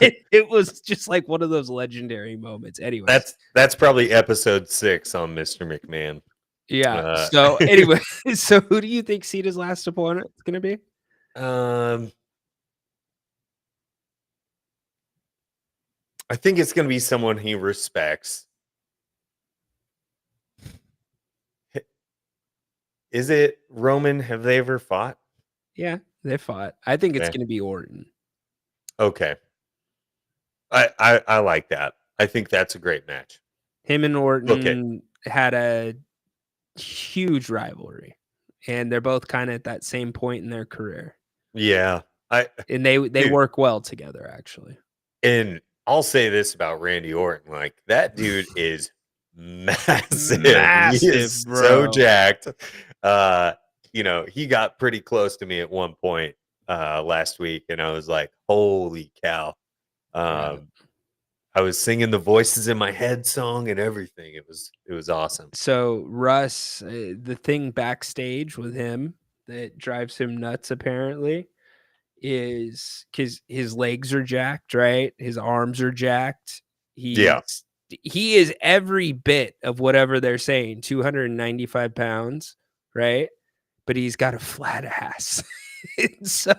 It was just like one of those legendary moments. Anyway, that's probably episode 6 on Mr. McMahon. yeah. So anyway, so who do you think Cena's last opponent is going to be? I think it's going to be someone he respects. Is it Roman? Have they ever fought? Yeah, they fought. I think it's Okay. going to be Orton. Okay. I like that. I think that's a great match. Him and Orton had a huge rivalry, and they're both kind of at that same point in their career. Yeah. And they Dude. work well together, actually. And I'll say this about Randy Orton. Like, that dude is massive. He is Bro. so jacked. He got pretty close to me at one point last week, and I was like, holy cow. I was singing the Voices in My Head song and everything. It was awesome. So Russ, the thing backstage with him that drives him nuts apparently is because his legs are jacked, right? His arms are jacked. He is every bit of whatever they're saying, 295 pounds, right? But he's got a flat ass. So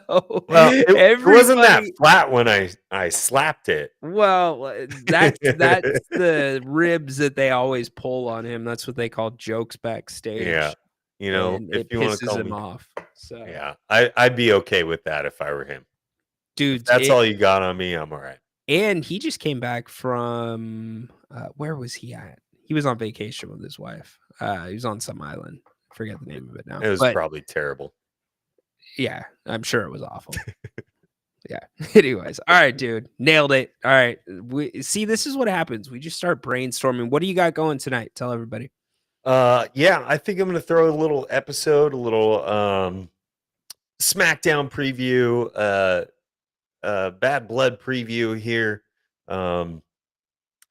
it wasn't that flat when I slapped it. Well, that's the ribs that they always pull on him. That's what they call jokes backstage. Yeah, and if it you want to pisses call him me off. So yeah, I'd be okay with that if I were him. Dude, if that's all you got on me, I'm all right. And he just came back from where was he at? He was on vacation with his wife. He was on some island. I forget the name of it now. It was probably terrible. Yeah, I'm sure it was awful. Yeah. Anyways, all right, dude, nailed it. All right, this is what happens. We just start brainstorming. What do you got going tonight? Tell everybody. Yeah, I think I'm gonna throw a little episode, a little SmackDown preview, Bad Blood preview here, in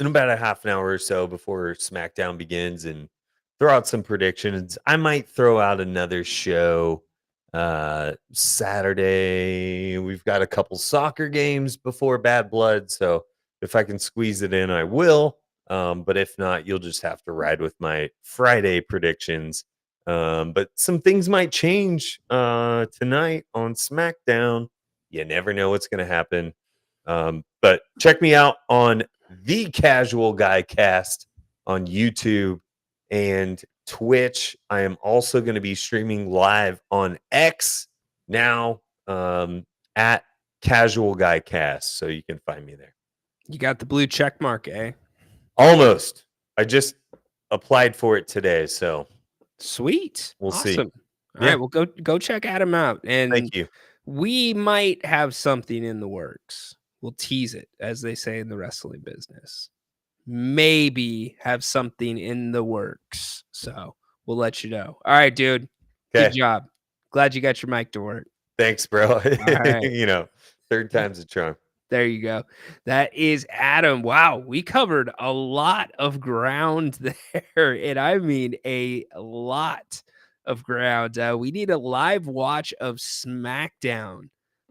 about a half an hour or so before SmackDown begins, and throw out some predictions. I might throw out another show Saturday, we've got a couple soccer games before Bad Blood, so if I can squeeze it in, I will. But if not, you'll just have to ride with my Friday predictions. But some things might change tonight on SmackDown. You never know what's going to happen. But check me out on the Casual Guy Cast on YouTube and Twitch. I am also going to be streaming live on X now at Casual Guy Cast, so you can find me there. You got the blue check mark, eh? Almost. I just applied for it today, so Sweet. We'll see. Awesome. All Yeah. right, well, go check Adam out. And thank you. we might have something in the works. We'll tease it, as they say in the wrestling business. Maybe have something in the works. So we'll let you know. All right, dude. Good Okay. job. Glad you got your mic to work. Thanks, bro. right. You know, third time's a charm. There you go. That is Adam. Wow, we covered a lot of ground there. And I mean a lot of ground. We need a live watch of SmackDown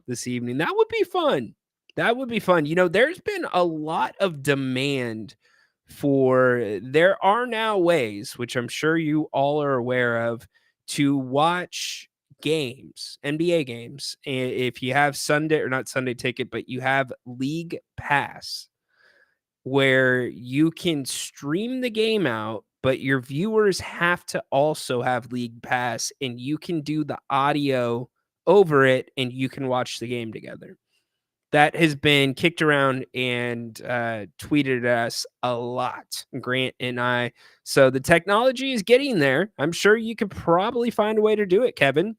this evening. That would be fun. That would be fun. You know, there's been a lot of demand for, there are now ways, which I'm sure you all are aware of, to watch games, NBA games. If you have Sunday, or not Sunday ticket, but you have League Pass, where you can stream the game out, but your viewers have to also have League Pass, and you can do the audio over it and you can watch the game together. That has been kicked around and tweeted at us a lot, Grant and I. So the technology is getting there. I'm sure you could probably find a way to do it, Kevin.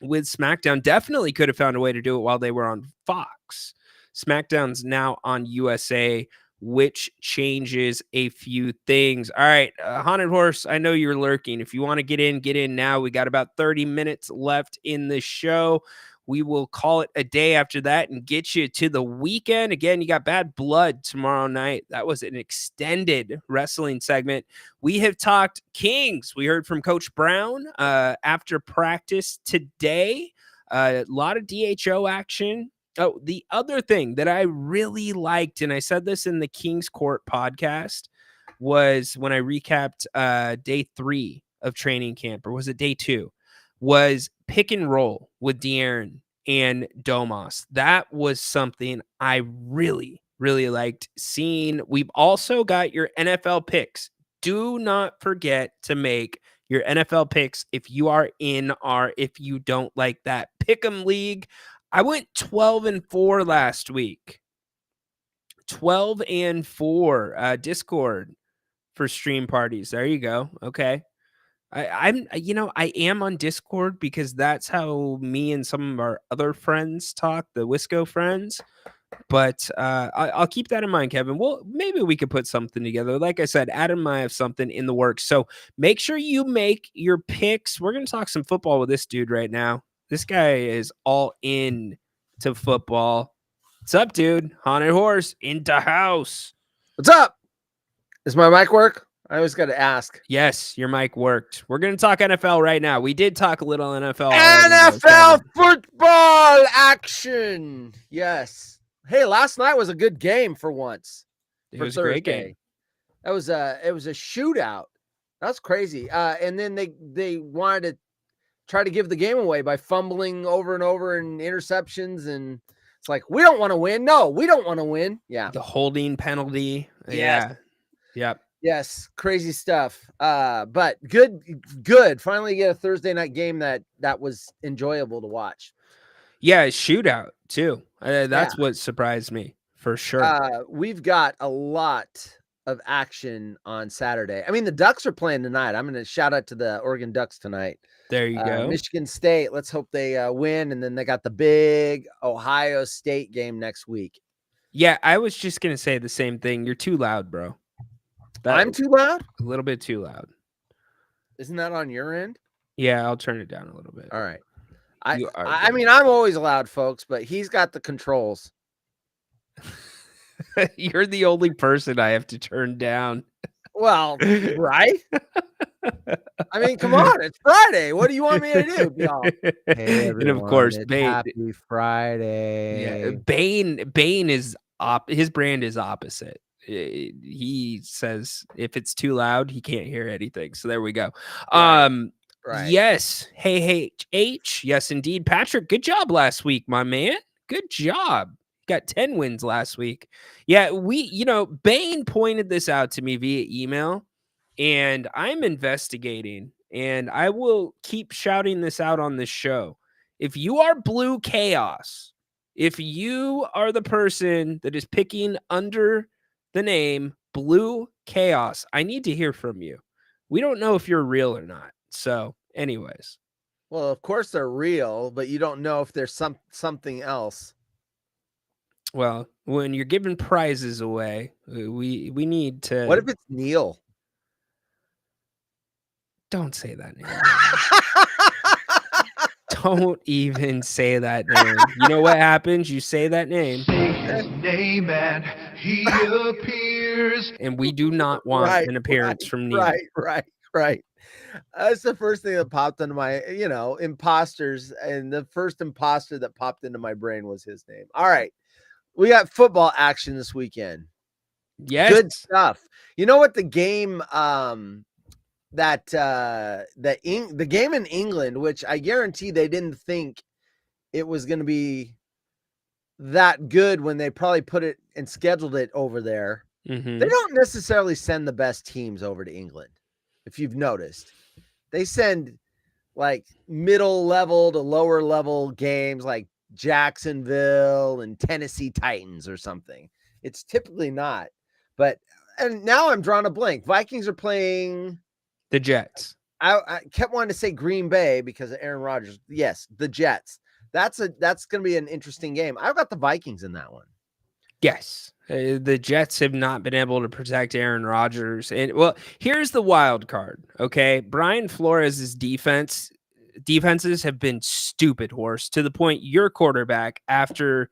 With SmackDown, definitely could have found a way to do it while they were on Fox. SmackDown's now on USA, which changes a few things. All right, Haunted Horse, I know you're lurking. If you want to get in now. We got about 30 minutes left in the show. We will call it a day after that and get you to the weekend. Again, you got Bad Blood tomorrow night. That was an extended wrestling segment. We have talked Kings. We heard from Coach Brown after practice today. A lot of DHO action. Oh, the other thing that I really liked, and I said this in the Kings Court podcast, was when I recapped day 3 of training camp, or was it day 2? Was pick and roll with De'Aaron and Domas. That was something I really, really liked seeing. We've also got your NFL picks. Do not forget to make your NFL picks if you are in our, if you don't like that Pick'em League. I went 12-4 last week. 12-4 Discord for stream parties. There you go. Okay. I am on Discord because that's how me and some of our other friends talk, the Wisco friends. But I'll keep that in mind, Kevin. Well, maybe we could put something together. Like I said, Adam and I have something in the works. So make sure you make your picks. We're going to talk some football with this dude right now. This guy is all in to football. What's up, dude? Haunted Horse in the house. What's up? Does my mic work? I always got to ask. Yes, your mic worked. We're going to talk NFL right now. We did talk a little NFL. NFL football action. Yes. Hey, last night was a good game for once. It for was Thursday. a great game. It was a shootout. That's crazy. And then they wanted to try to give the game away by fumbling over and over and interceptions, and it's like, we don't want to win. No, we don't want to win. Yeah. The holding penalty. Yes. Yeah. Yep. Yes, crazy stuff. But good. Finally get a Thursday night game that was enjoyable to watch. Yeah, shootout too. That's what surprised me for sure. We've got a lot of action on Saturday. I mean, the Ducks are playing tonight. I'm going to shout out to the Oregon Ducks tonight. There you go. Michigan State. Let's hope they win. And then they got the big Ohio State game next week. Yeah, I was just going to say the same thing. You're too loud, bro. I'm too loud? A little bit too loud. Isn't that on your end? Yeah, I'll turn it down a little bit. All right. I mean, I'm always loud, folks, but he's got the controls. You're the only person I have to turn down. Well, right? I mean, come on, it's Friday. What do you want me to do, y'all? Hey, And of everyone, course, it's Bane. happy Friday. Bane is his brand is opposite. He says if it's too loud, he can't hear anything. So there we go. Right. Right. Yes. Hey, H. Yes, indeed. Patrick, good job last week, my man. Good job. Got 10 wins last week. Yeah, Bane pointed this out to me via email, and I'm investigating, and I will keep shouting this out on this show. If you are Blue Chaos, if you are the person that is picking under the name Blue Chaos, I need to hear from you. We don't know if you're real or not. So, anyways. Well, of course they're real, but you don't know if there's something else. Well, when you're giving prizes away, we need to. What if it's Neil? Don't say that name. Don't even say that name. You know what happens? You say that name. Say his name and he appears. And we do not want an appearance from Neil. Right. That's the first thing that popped into my, imposters. And the first imposter that popped into my brain was his name. All right. We got football action this weekend. Yes. Good stuff. You know what? The game, the game in England, which I guarantee they didn't think it was going to be that good when they probably put it and scheduled it over there. Mm-hmm. They don't necessarily send the best teams over to England. If you've noticed, they send like middle level to lower level games like Jacksonville and Tennessee Titans or something. It's typically not, and now I'm drawing a blank. Vikings are playing the Jets. I kept wanting to say Green Bay because of Aaron Rodgers. Yes, the Jets. That's going to be an interesting game. I've got the Vikings in that one. Yes. The Jets have not been able to protect Aaron Rodgers. And well, here's the wild card. Okay. Brian Flores' defenses have been stupid, horse, to the point your quarterback, after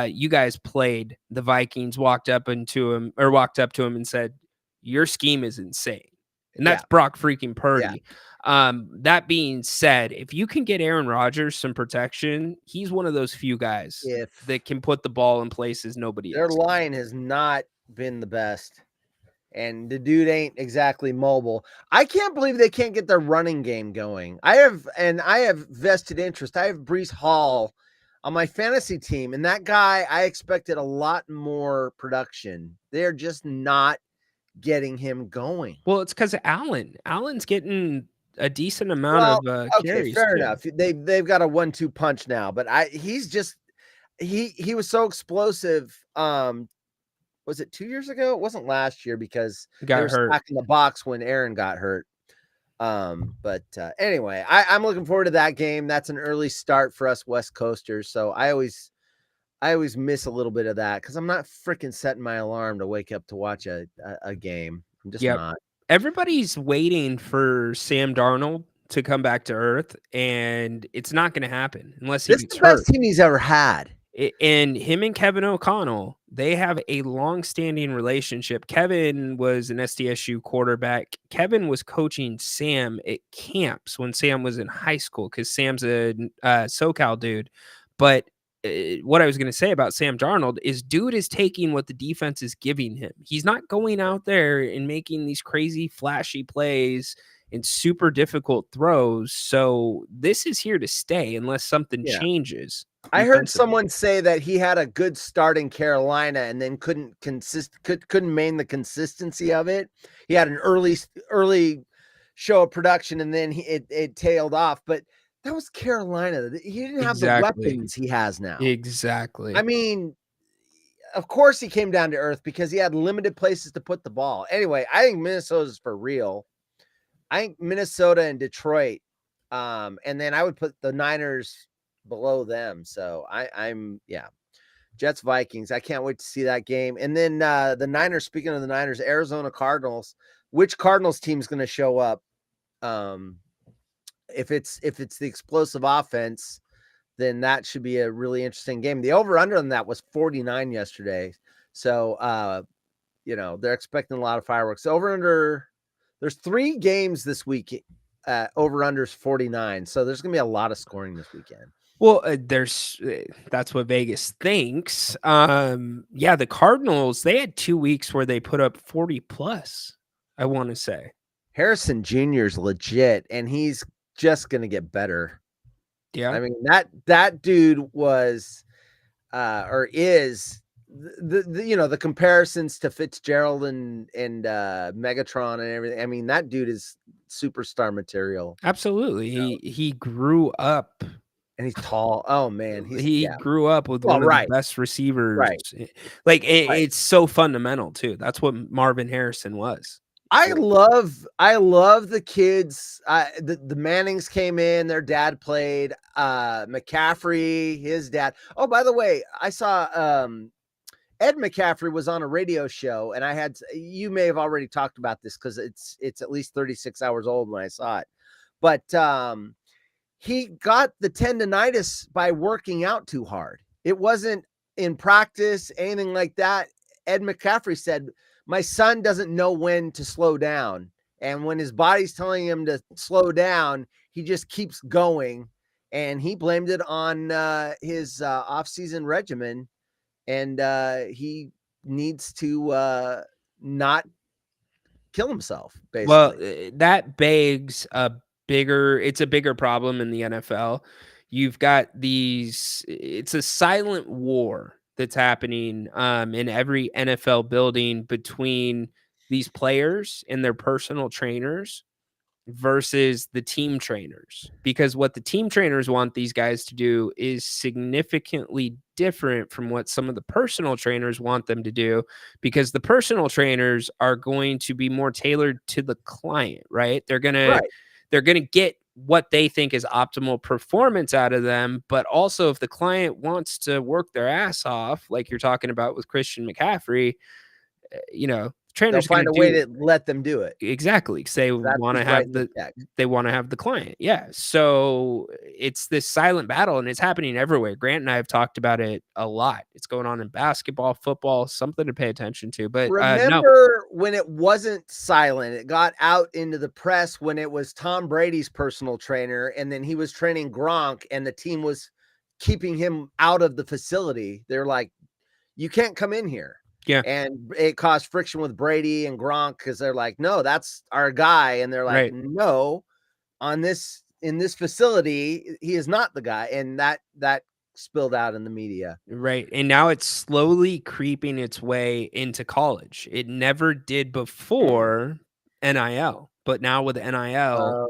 you guys played the Vikings, walked up to him and said, your scheme is insane. And that's Brock freaking Purdy. Yeah. That being said, if you can get Aaron Rodgers some protection, he's one of those few guys that can put the ball in places nobody else. Their line has not been the best, and the dude ain't exactly mobile. I can't believe they can't get their running game going. I have vested interest. I have Breece Hall on my fantasy team, and that guy, I expected a lot more production. They're just not getting him going. Well, it's because of Allen's getting a decent amount of carries. Fair enough. They've got a 1-2 punch now, but he's just he was so explosive. Was it 2 years ago? It wasn't last year because he got hurt back in the box when Aaron got hurt. Anyway, I'm looking forward to that game. That's an early start for us West Coasters, so I always miss a little bit of that because I'm not freaking setting my alarm to wake up to watch a game. I'm just not. Everybody's waiting for Sam Darnold to come back to earth, and it's not going to happen unless he gets hurt. This is the best team he's ever had. And him and Kevin O'Connell, they have a long-standing relationship. Kevin was an SDSU quarterback. Kevin was coaching Sam at camps when Sam was in high school because Sam's a SoCal dude. But what I was going to say about Sam Darnold is dude is taking what the defense is giving him. He's not going out there and making these crazy flashy plays and super difficult throws. So this is here to stay unless something changes. I heard someone say that he had a good start in Carolina and then couldn't maintain the consistency of it. He had an early show of production and then it tailed off, but that was Carolina. He didn't have the weapons he has now. Exactly. I mean, of course he came down to earth because he had limited places to put the ball. Anyway, I think Minnesota's for real. I think Minnesota and Detroit. And then I would put the Niners below them. So I'm Jets Vikings. I can't wait to see that game. And then the Niners, speaking of the Niners, Arizona Cardinals. Which Cardinals team is going to show up? If it's the explosive offense, then that should be a really interesting game. The over-under on that was 49 yesterday. So, they're expecting a lot of fireworks. The There's 3 games this week. Over unders 49. So there's gonna be a lot of scoring this weekend. Well, that's what Vegas thinks. Yeah, the Cardinals, they had 2 weeks where they put up 40 plus, I want to say. Harrison Jr. is legit, and he's just gonna get better. Yeah. I mean, that dude was or is the comparisons to Fitzgerald and Megatron and everything. I mean, that dude is superstar material. Absolutely. He grew up. And he's tall. Oh man, he grew up with one of the best receivers. Right. Like it's so fundamental too. That's what Marvin Harrison was. I love the kids. The Mannings came in, their dad played. McCaffrey, his dad. Oh, by the way, I saw Ed McCaffrey was on a radio show, and you may have already talked about this because it's at least 36 hours old when I saw it. But he got the tendonitis by working out too hard. It wasn't in practice, anything like that. Ed McCaffrey said, my son doesn't know when to slow down. And when his body's telling him to slow down, he just keeps going. And he blamed it on his off-season regimen. And he needs to not kill himself, basically. Well, that begs it's a bigger problem in the NFL. You've got it's a silent war that's happening in every NFL building between these players and their personal trainers versus the team trainers, because what the team trainers want these guys to do is significantly different from what some of the personal trainers want them to do, because the personal trainers are going to be more tailored to the client, right? They're going to get what they think is optimal performance out of them. But also, if the client wants to work their ass off, like you're talking about with Christian McCaffrey, trainers find a way to let them do it. Exactly. Because they want to have the client. Yeah. So it's this silent battle, and it's happening everywhere. Grant and I have talked about it a lot. It's going on in basketball, football, something to pay attention to. But remember when it wasn't silent, it got out into the press when it was Tom Brady's personal trainer, and then he was training Gronk, and the team was keeping him out of the facility. They're like, you can't come in here. Yeah. And it caused friction with Brady and Gronk because they're like, no, that's our guy. And they're like, no, in this facility, he is not the guy. And that spilled out in the media. Right. And now it's slowly creeping its way into college. It never did before NIL, but now with NIL,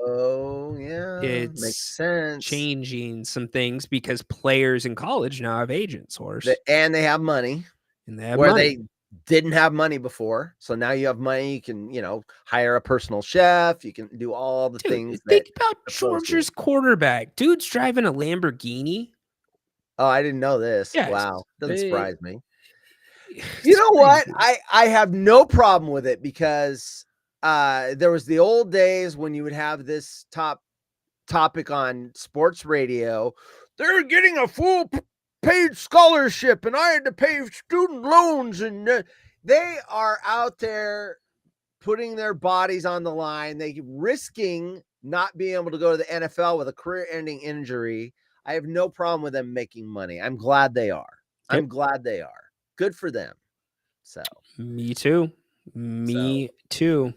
it's makes sense. Changing some things because players in college now have agents, and they have money. And they have they didn't have money before. So now you have money. You can, hire a personal chef. You can do all the things. Think about Georgia's quarterback. Dude's driving a Lamborghini. Oh, I didn't know this. Yes. Wow. Doesn't surprise me. You know what? I have no problem with it because there was the old days when you would have this topic on sports radio. They're getting a full paid scholarship and I had to pay student loans, and they are out there putting their bodies on the line. They risking not being able to go to the NFL with a career-ending injury. I have no problem with them making money. I'm glad they are. Yep. I'm glad they are. Good for them. So me too. Too.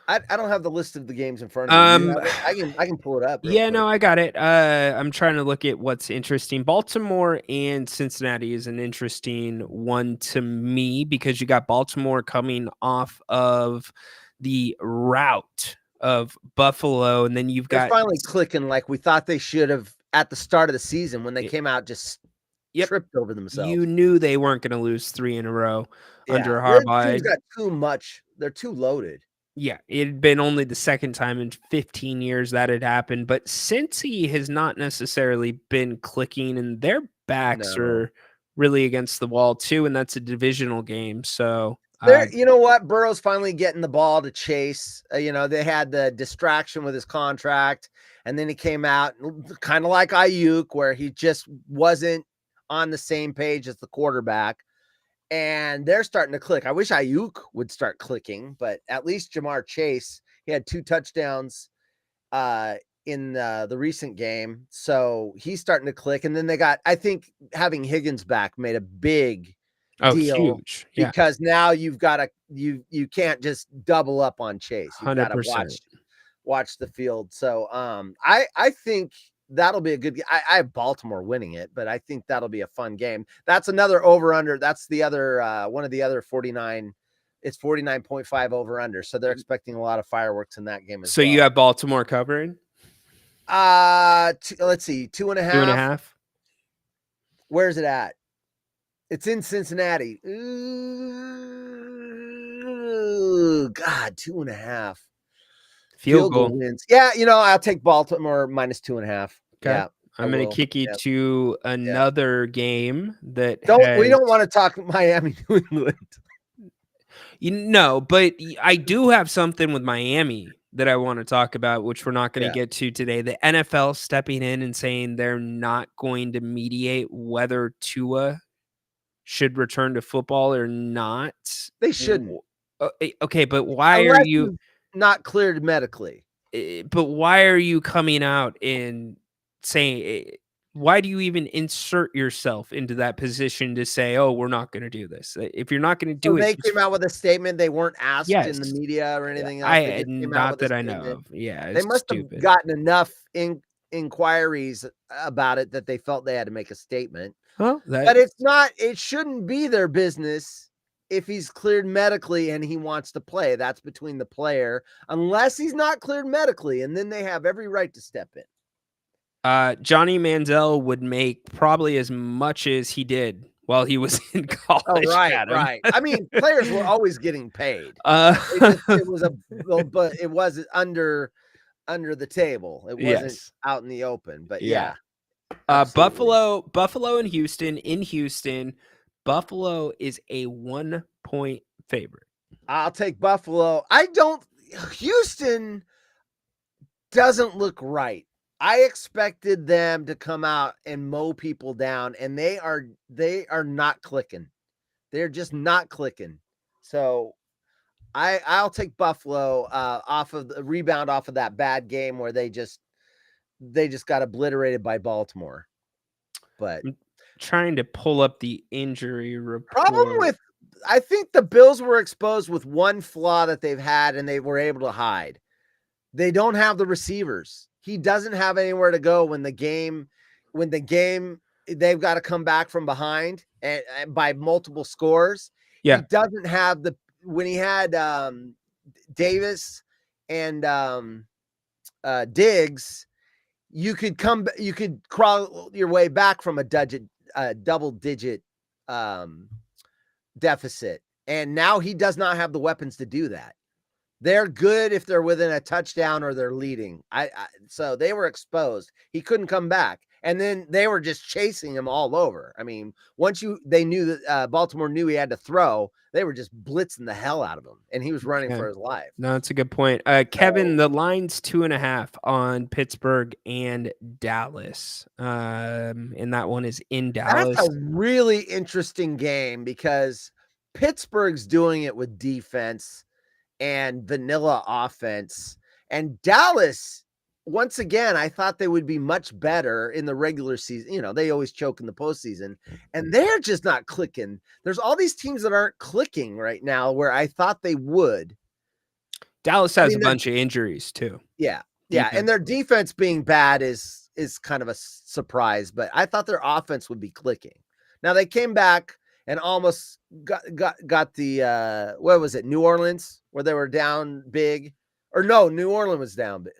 I don't have the list of the games in front of me. I can pull it up. Yeah, quick. No, I got it. I'm trying to look at what's interesting. Baltimore and Cincinnati is an interesting one to me because you got Baltimore coming off of the rout of Buffalo, and then they're finally clicking like we thought they should have at the start of the season when they came out just tripped over themselves. You knew they weren't going to lose 3 in a row under Harbaugh. Their team's got too much. They're too loaded. Yeah, it had been only the second time in 15 years that had happened. But Cincy has not necessarily been clicking, and their backs are really against the wall too, and that's a divisional game. So, you know what? Burrow's finally getting the ball to Chase. They had the distraction with his contract, and then he came out kind of like Ayuk, where he just wasn't on the same page as the quarterback. and they're starting to click. I wish Ayuk would start clicking, but at least Jamar Chase, he had 2 touchdowns in the recent game, so he's starting to click. And then they got, I think having Higgins back made a big deal huge. Yeah, because now you've got to you can't just double up on Chase. You've got to 100%. watch the field. So I think that'll be a good. I have Baltimore winning it, but I think that'll be a fun game. That's another over under. That's the other one of the other 49. It's 49.5 over under. So they're expecting a lot of fireworks in that game as So well. you have Baltimore covering? Let's see, 2.5. 2.5. Where's it at? It's in Cincinnati. Ooh, God, 2.5. Field goal wins. Yeah, I'll take Baltimore minus 2.5. Okay. Yeah, I'm going to kick you to another game that we don't want to talk Miami, New England. But I do have something with Miami that I want to talk about, which we're not going to get to today. The NFL stepping in and saying they're not going to mediate whether Tua should return to football or not. They shouldn't. Okay, but why Unless are you not cleared medically? But why are you coming out and saying, why do you even insert yourself into that position to say, oh, we're not going to do this? If you're not going to do it. They came out with a statement. They weren't asked in the media or anything else. Not that I know of. Yeah. They must have gotten enough inquiries about it that they felt they had to make a statement. Well, but it shouldn't be their business if he's cleared medically and he wants to play. That's between the player, unless he's not cleared medically, and then they have every right to step in. Johnny Manziel would make probably as much as he did while he was in college. Oh, right, Adam. right. I mean, players were always getting paid. It was under the table. It wasn't out in the open. But yeah. Buffalo and Houston. In Houston, Buffalo is a 1-point favorite. I'll take Buffalo. Houston doesn't look right. I expected them to come out and mow people down, and they are not clicking. They're just not clicking. So I'll take Buffalo off of the rebound off of that bad game where they just got obliterated by Baltimore. But I'm trying to pull up the injury report. I think the Bills were exposed with one flaw that they've had, and they were able to hide. They don't have the receivers. He doesn't have anywhere to go when the game they've got to come back from behind and by multiple scores. Yeah. He doesn't have when he had Davis and Diggs, you could crawl your way back from a double digit deficit. And now he does not have the weapons to do that. They're good if they're within a touchdown or they're leading. So they were exposed. He couldn't come back. And then they were just chasing him all over. I mean, they knew that Baltimore knew he had to throw, they were just blitzing the hell out of him, and he was running for his life. No, that's a good point. Kevin, the line's 2.5 on Pittsburgh and Dallas. And that one is in Dallas. That's a really interesting game because Pittsburgh's doing it with defense and vanilla offense. And Dallas, once again, I thought they would be much better in the regular season. They always choke in the postseason, and they're just not clicking. There's all these teams that aren't clicking right now where I thought they would. Dallas has a bunch of injuries too. Yeah. Yeah. And their defense being bad is kind of a surprise, but I thought their offense would be clicking. Now they came back and almost got the what was it, New Orleans, where they were down big, or no, New Orleans was down big.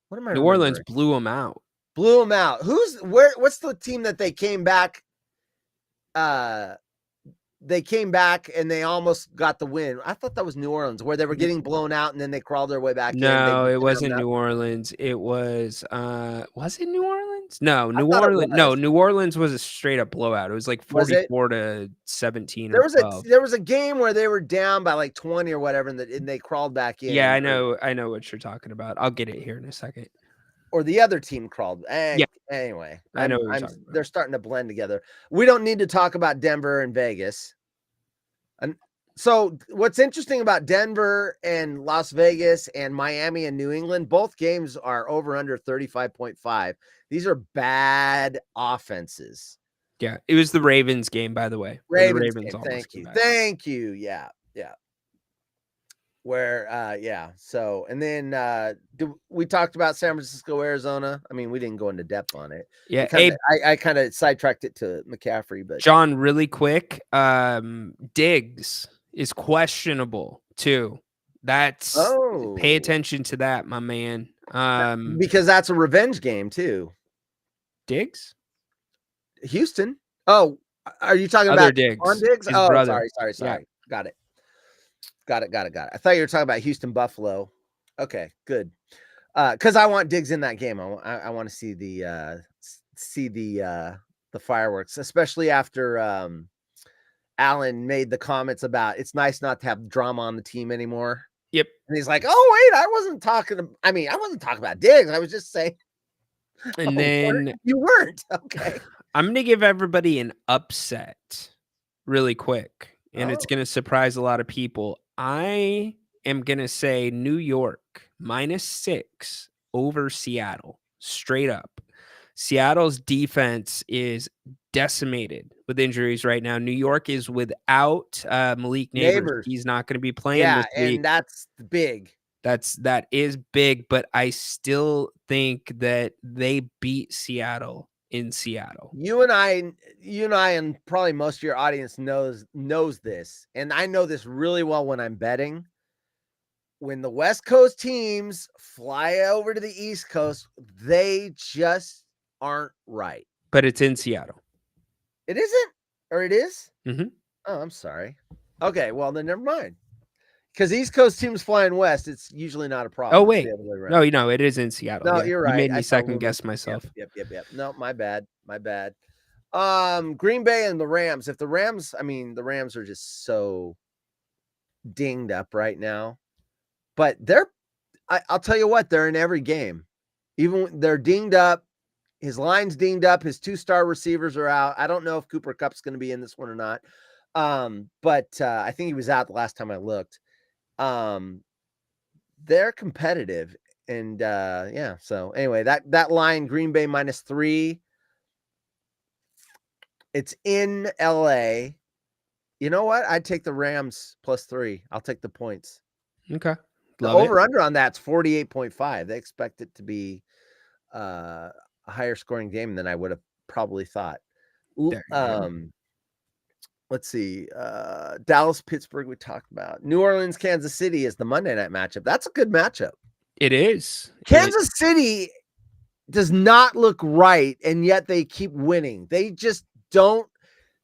What am I? New Orleans blew them out. What's the team that they came back? They came back and they almost got the win. I thought that was New Orleans, where they were getting blown out and then they crawled their way back. No, it wasn't New Orleans. It was it New Orleans? No, New Orleans. No, New Orleans was a straight up blowout. It was like 44-17. There was a game where they were down by like 20 or whatever, and they crawled back in. Yeah, I know what you're talking about. I'll get it here in a second. Or the other team crawled. Yeah. Anyway, I know they're starting to blend together. We don't need to talk about Denver and Vegas. So what's interesting about Denver and Las Vegas and Miami and New England, both games are over under 35.5. These are bad offenses. Yeah, it was the Ravens game, by the way. where the Ravens game. almost Thank came you. back. Thank you. Yeah. Where so and then we talked about San Francisco, Arizona. I mean, we didn't go into depth on it. Yeah, I kind of sidetracked it to McCaffrey, but John, really quick, Diggs is questionable too. That's pay attention to that, my man. Because that's a revenge game too. Diggs? Houston. Oh, are you talking Other about Diggs? on Diggs? His Oh, brother. sorry. Yeah. Got it. I thought you were talking about Houston Buffalo. Okay, good. Because I want Diggs in that game. I want to see the fireworks, especially after Allen made the comments about it's nice not to have drama on the team anymore. Yep. And he's like, "Oh wait, I wasn't talking about Diggs. I was just saying." And then you weren't. Okay. I'm going to give everybody an upset really quick, and it's going to surprise a lot of people. I am going to say New York -6 over Seattle, straight up. Seattle's defense is decimated with injuries right now. New York is without Malik Neighbors. He's not going to be playing this week. And that's big. That is big, but I still think that they beat Seattle in Seattle. You and I, and probably most of your audience knows this, and I know this really well when I'm betting. When the West Coast teams fly over to the East Coast, they just aren't right. But it's in Seattle. It isn't, or it is? Mm-hmm. Oh, I'm sorry. Okay, well then never mind. Because East Coast teams flying west, it's usually not a problem. Oh wait, no, it is in Seattle. No, yeah. You're right. You made me second guess myself. Yep. No, my bad. Green Bay and the Rams. If the Rams, the Rams are just so dinged up right now. But I'll tell you what, they're in every game. Even when they're dinged up, his line's dinged up, his 2-star receivers are out. I don't know if Cooper Kupp's going to be in this one or not. But I think he was out the last time I looked. They're competitive. And so anyway, that line, Green Bay -3. It's in LA. You know what? I'd take the Rams +3. I'll take the points. Okay. The over-under on that's 48.5. They expect it to be a higher scoring game than I would have probably thought. Let's see. Dallas, Pittsburgh, we talked about. New Orleans, Kansas City is the Monday night matchup. That's a good matchup. It is. Kansas City does not look right, and yet they keep winning. They just don't.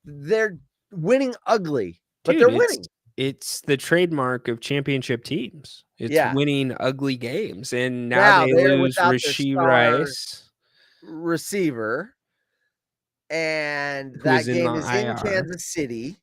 They're winning ugly, but they're winning. It's the trademark of championship teams. It's winning ugly games, and now they lose Rashee Rice, receiver, and that game is in Kansas City.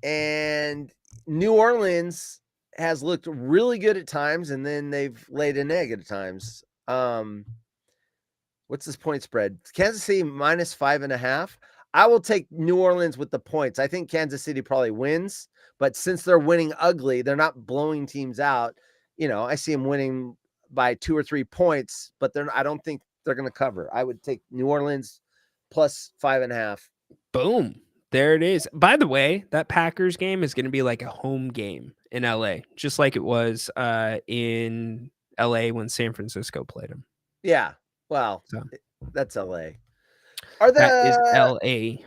And New Orleans has looked really good at times, and then they've laid an egg at times. What's this point spread? Kansas City -5.5. I will take New Orleans with the points. I think Kansas City probably wins, but since they're winning ugly, they're not blowing teams out. I see them winning by 2 or 3 points, but I don't think they're going to cover. I would take New Orleans +5.5. Boom. There it is. By the way, that Packers game is going to be like a home game in LA, just like it was in LA when San Francisco played them. Yeah. Well, that's LA. That is LA.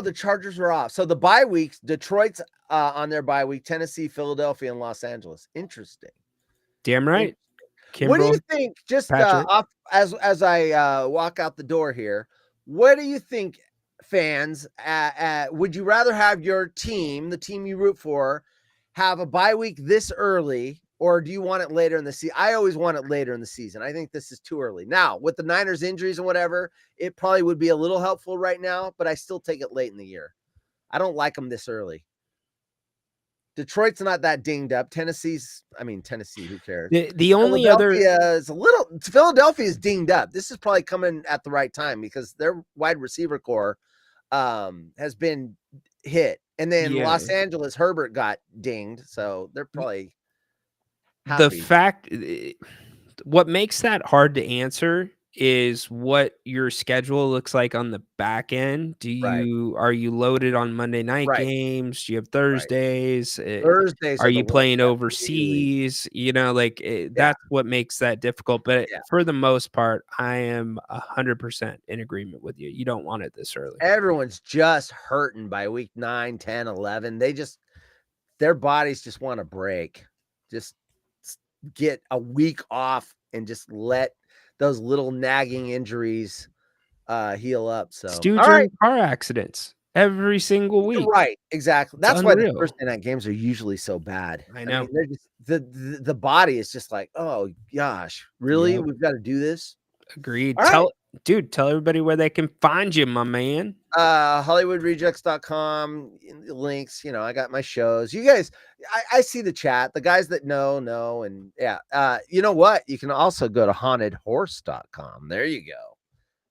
The Chargers are off. So the bye weeks, Detroit's on their bye week, Tennessee, Philadelphia, and Los Angeles. Interesting. Damn right. What do you think? Just as I walk out the door here, what do you think, fans? Would you rather have your team, the team you root for, have a bye week this early, or do you want it later in the season? I always want it later in the season. I think this is too early. Now, with the Niners injuries and whatever, it probably would be a little helpful right now, but I still take it late in the year. I don't like them this early. Detroit's not that dinged up. Tennessee, who cares? The only other is Philadelphia is dinged up. This is probably coming at the right time because their wide receiver core has been hit. And then Yeah. Los Angeles, Herbert got dinged. So they're probably The happy. fact, what makes that hard to answer is what your schedule looks like on the back end. Are you loaded on Monday night Right. games? Do you have Thursdays? Thursdays Are are the you worst. playing Really. overseas? You know, like that's what makes that difficult. But Yeah. for the most part, I am 100% in agreement with you. You don't want it this early. Everyone's just hurting by week 9, 10, 11. Their bodies just want to break. Just get a week off and just let those little nagging injuries heal up. So, Dudes all are right. in car accidents every single week. You're right. Exactly. It's That's why the unreal. Thursday night games are usually so bad. I know. mean, they're just the body is just like, oh gosh, really? Yep. We've got to do this. Agreed. All Tell everybody where they can find you, my man. HollywoodRejects.com links. I got my shows. You guys, I see the chat. The guys that know, and yeah. You know what? You can also go to hauntedhorse.com. There you go.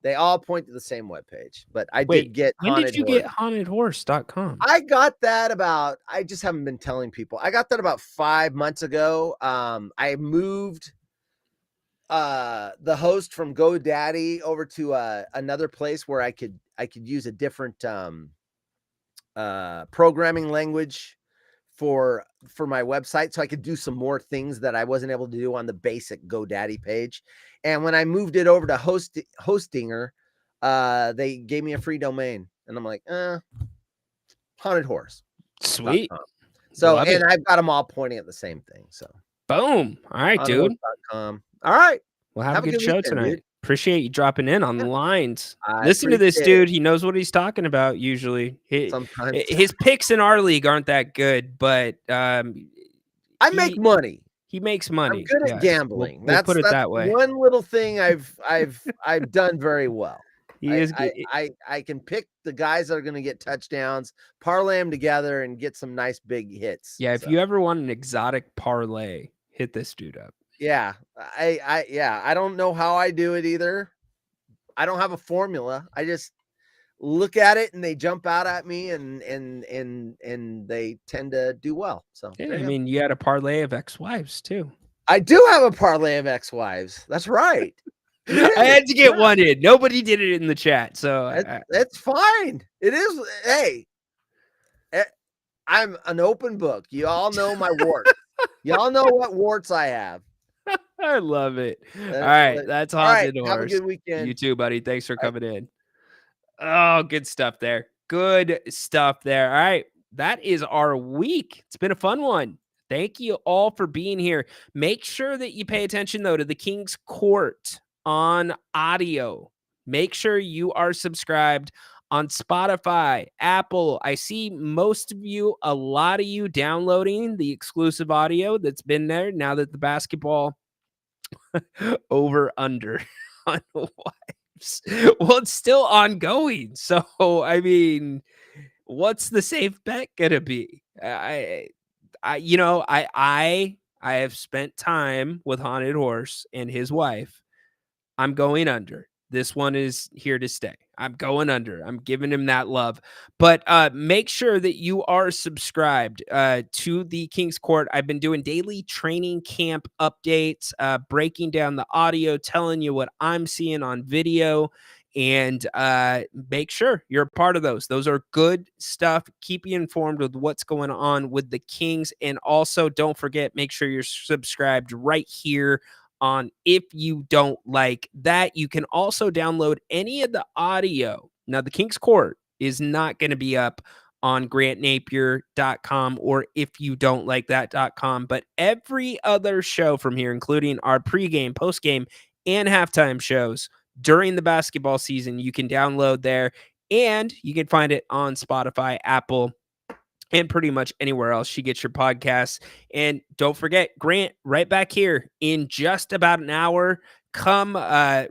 They all point to the same webpage. But I did get when Haunted did you Horse. get hauntedhorse.com? I got that I just haven't been telling people. I got that about 5 months ago. I moved the host from GoDaddy over to another place where I could use a different programming language for my website, so I could do some more things that I wasn't able to do on the basic GoDaddy page. And when I moved it over to Hostinger, they gave me a free domain, and I'm like, Haunted Horse. Sweet. So, Love and it. I've got them all pointing at the same thing. So, Boom. All right, dude. All right. Well, have a good show weekend, tonight. dude. Appreciate you dropping in on the lines. I Listen to this appreciate dude. He knows what he's talking about usually. Sometimes. His picks in our league aren't that good, but I make money. he makes money. I'm good at Yes. gambling. We'll put it that's that way. one little thing I've done very well. He is good. I can pick the guys that are going to get touchdowns, parlay them together, and get some nice big hits. Yeah, if you ever want an exotic parlay, hit this dude up. Yeah, I don't know how I do it either. I don't have a formula. I just look at it and they jump out at me, and they tend to do well. So yeah, I mean, you had a parlay of ex-wives too. I do have a parlay of ex-wives. That's right. I had to get one in. Nobody did it in the chat, so it's fine. It is. Hey, I'm an open book. You all know my warts. Y'all know what warts I have. I love it. All right, that's Haunted Horse. Have a good weekend. You too, buddy. Thanks for coming in. Oh, good stuff there. Good stuff there. All right, that is our week. It's been a fun one. Thank you all for being here. Make sure that you pay attention, though, to the King's Court on audio. Make sure you are subscribed on Spotify, Apple. I see most of you, a lot of you downloading the exclusive audio that's been there now that the basketball over under on wives. Well, it's still ongoing. So, I mean, what's the safe bet gonna be? I have spent time with Haunted Horse and his wife. I'm going under. This one is here to stay. I'm going under. I'm giving him that love. But make sure that you are subscribed to the King's Court. I've been doing daily training camp updates, breaking down the audio, telling you what I'm seeing on video. And make sure you're a part of those. Those are good stuff. Keep you informed with what's going on with the Kings. And also, don't forget, make sure you're subscribed right here on If You Don't Like That. You can also download any of the audio. Now, the King's Court is not going to be up on grantnapier.com or ifyoudon'tlikethat.com, but every other show from here, including our pregame, postgame, and halftime shows during the basketball season, you can download there, and you can find it on Spotify, Apple, and pretty much anywhere else you get your podcasts. And don't forget, Grant, right back here in just about an hour. Come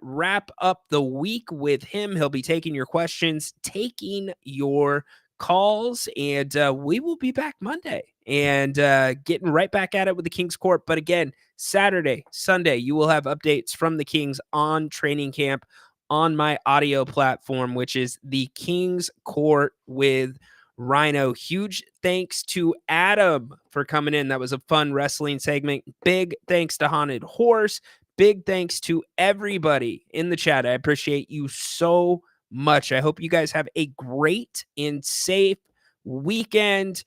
wrap up the week with him. He'll be taking your questions, taking your calls, and we will be back Monday and getting right back at it with the King's Court. But again, Saturday, Sunday, you will have updates from the Kings on training camp on my audio platform, which is the King's Court with Rhino. Huge thanks to Adam for coming in. That was a fun wrestling segment. Big thanks to Haunted Horse. Big thanks to everybody in the chat. I appreciate you so much. I hope you guys have a great and safe weekend.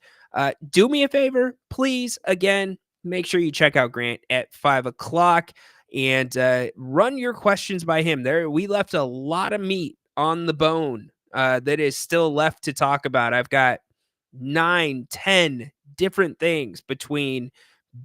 Do me a favor, please. Again, make sure you check out Grant at 5 o'clock and run your questions by him. There, we left a lot of meat on the bone that is still left to talk about. I've got 9, 10 different things between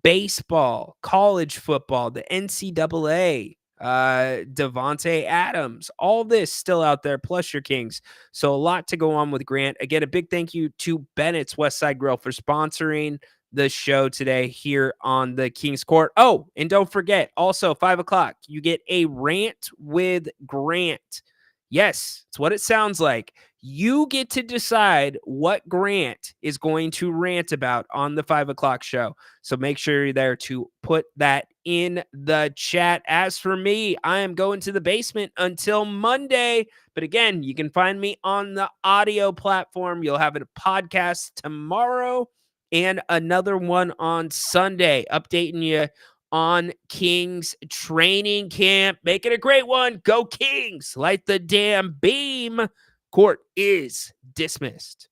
baseball, college football, the NCAA, Devontae Adams, all this still out there, plus your Kings. So a lot to go on with Grant. Again, a big thank you to Bennett's Westside Grill for sponsoring the show today here on the King's Court. Oh, and don't forget, also 5 o'clock, you get a rant with Grant. Yes, it's what it sounds like. You get to decide what Grant is going to rant about on the 5 o'clock show. So make sure you're there to put that in the chat. As for me, I am going to the basement until Monday. But again, you can find me on the audio platform. You'll have a podcast tomorrow and another one on Sunday, updating you on Kings training camp. Make it a great one. Go Kings. Light the damn beam. Court is dismissed.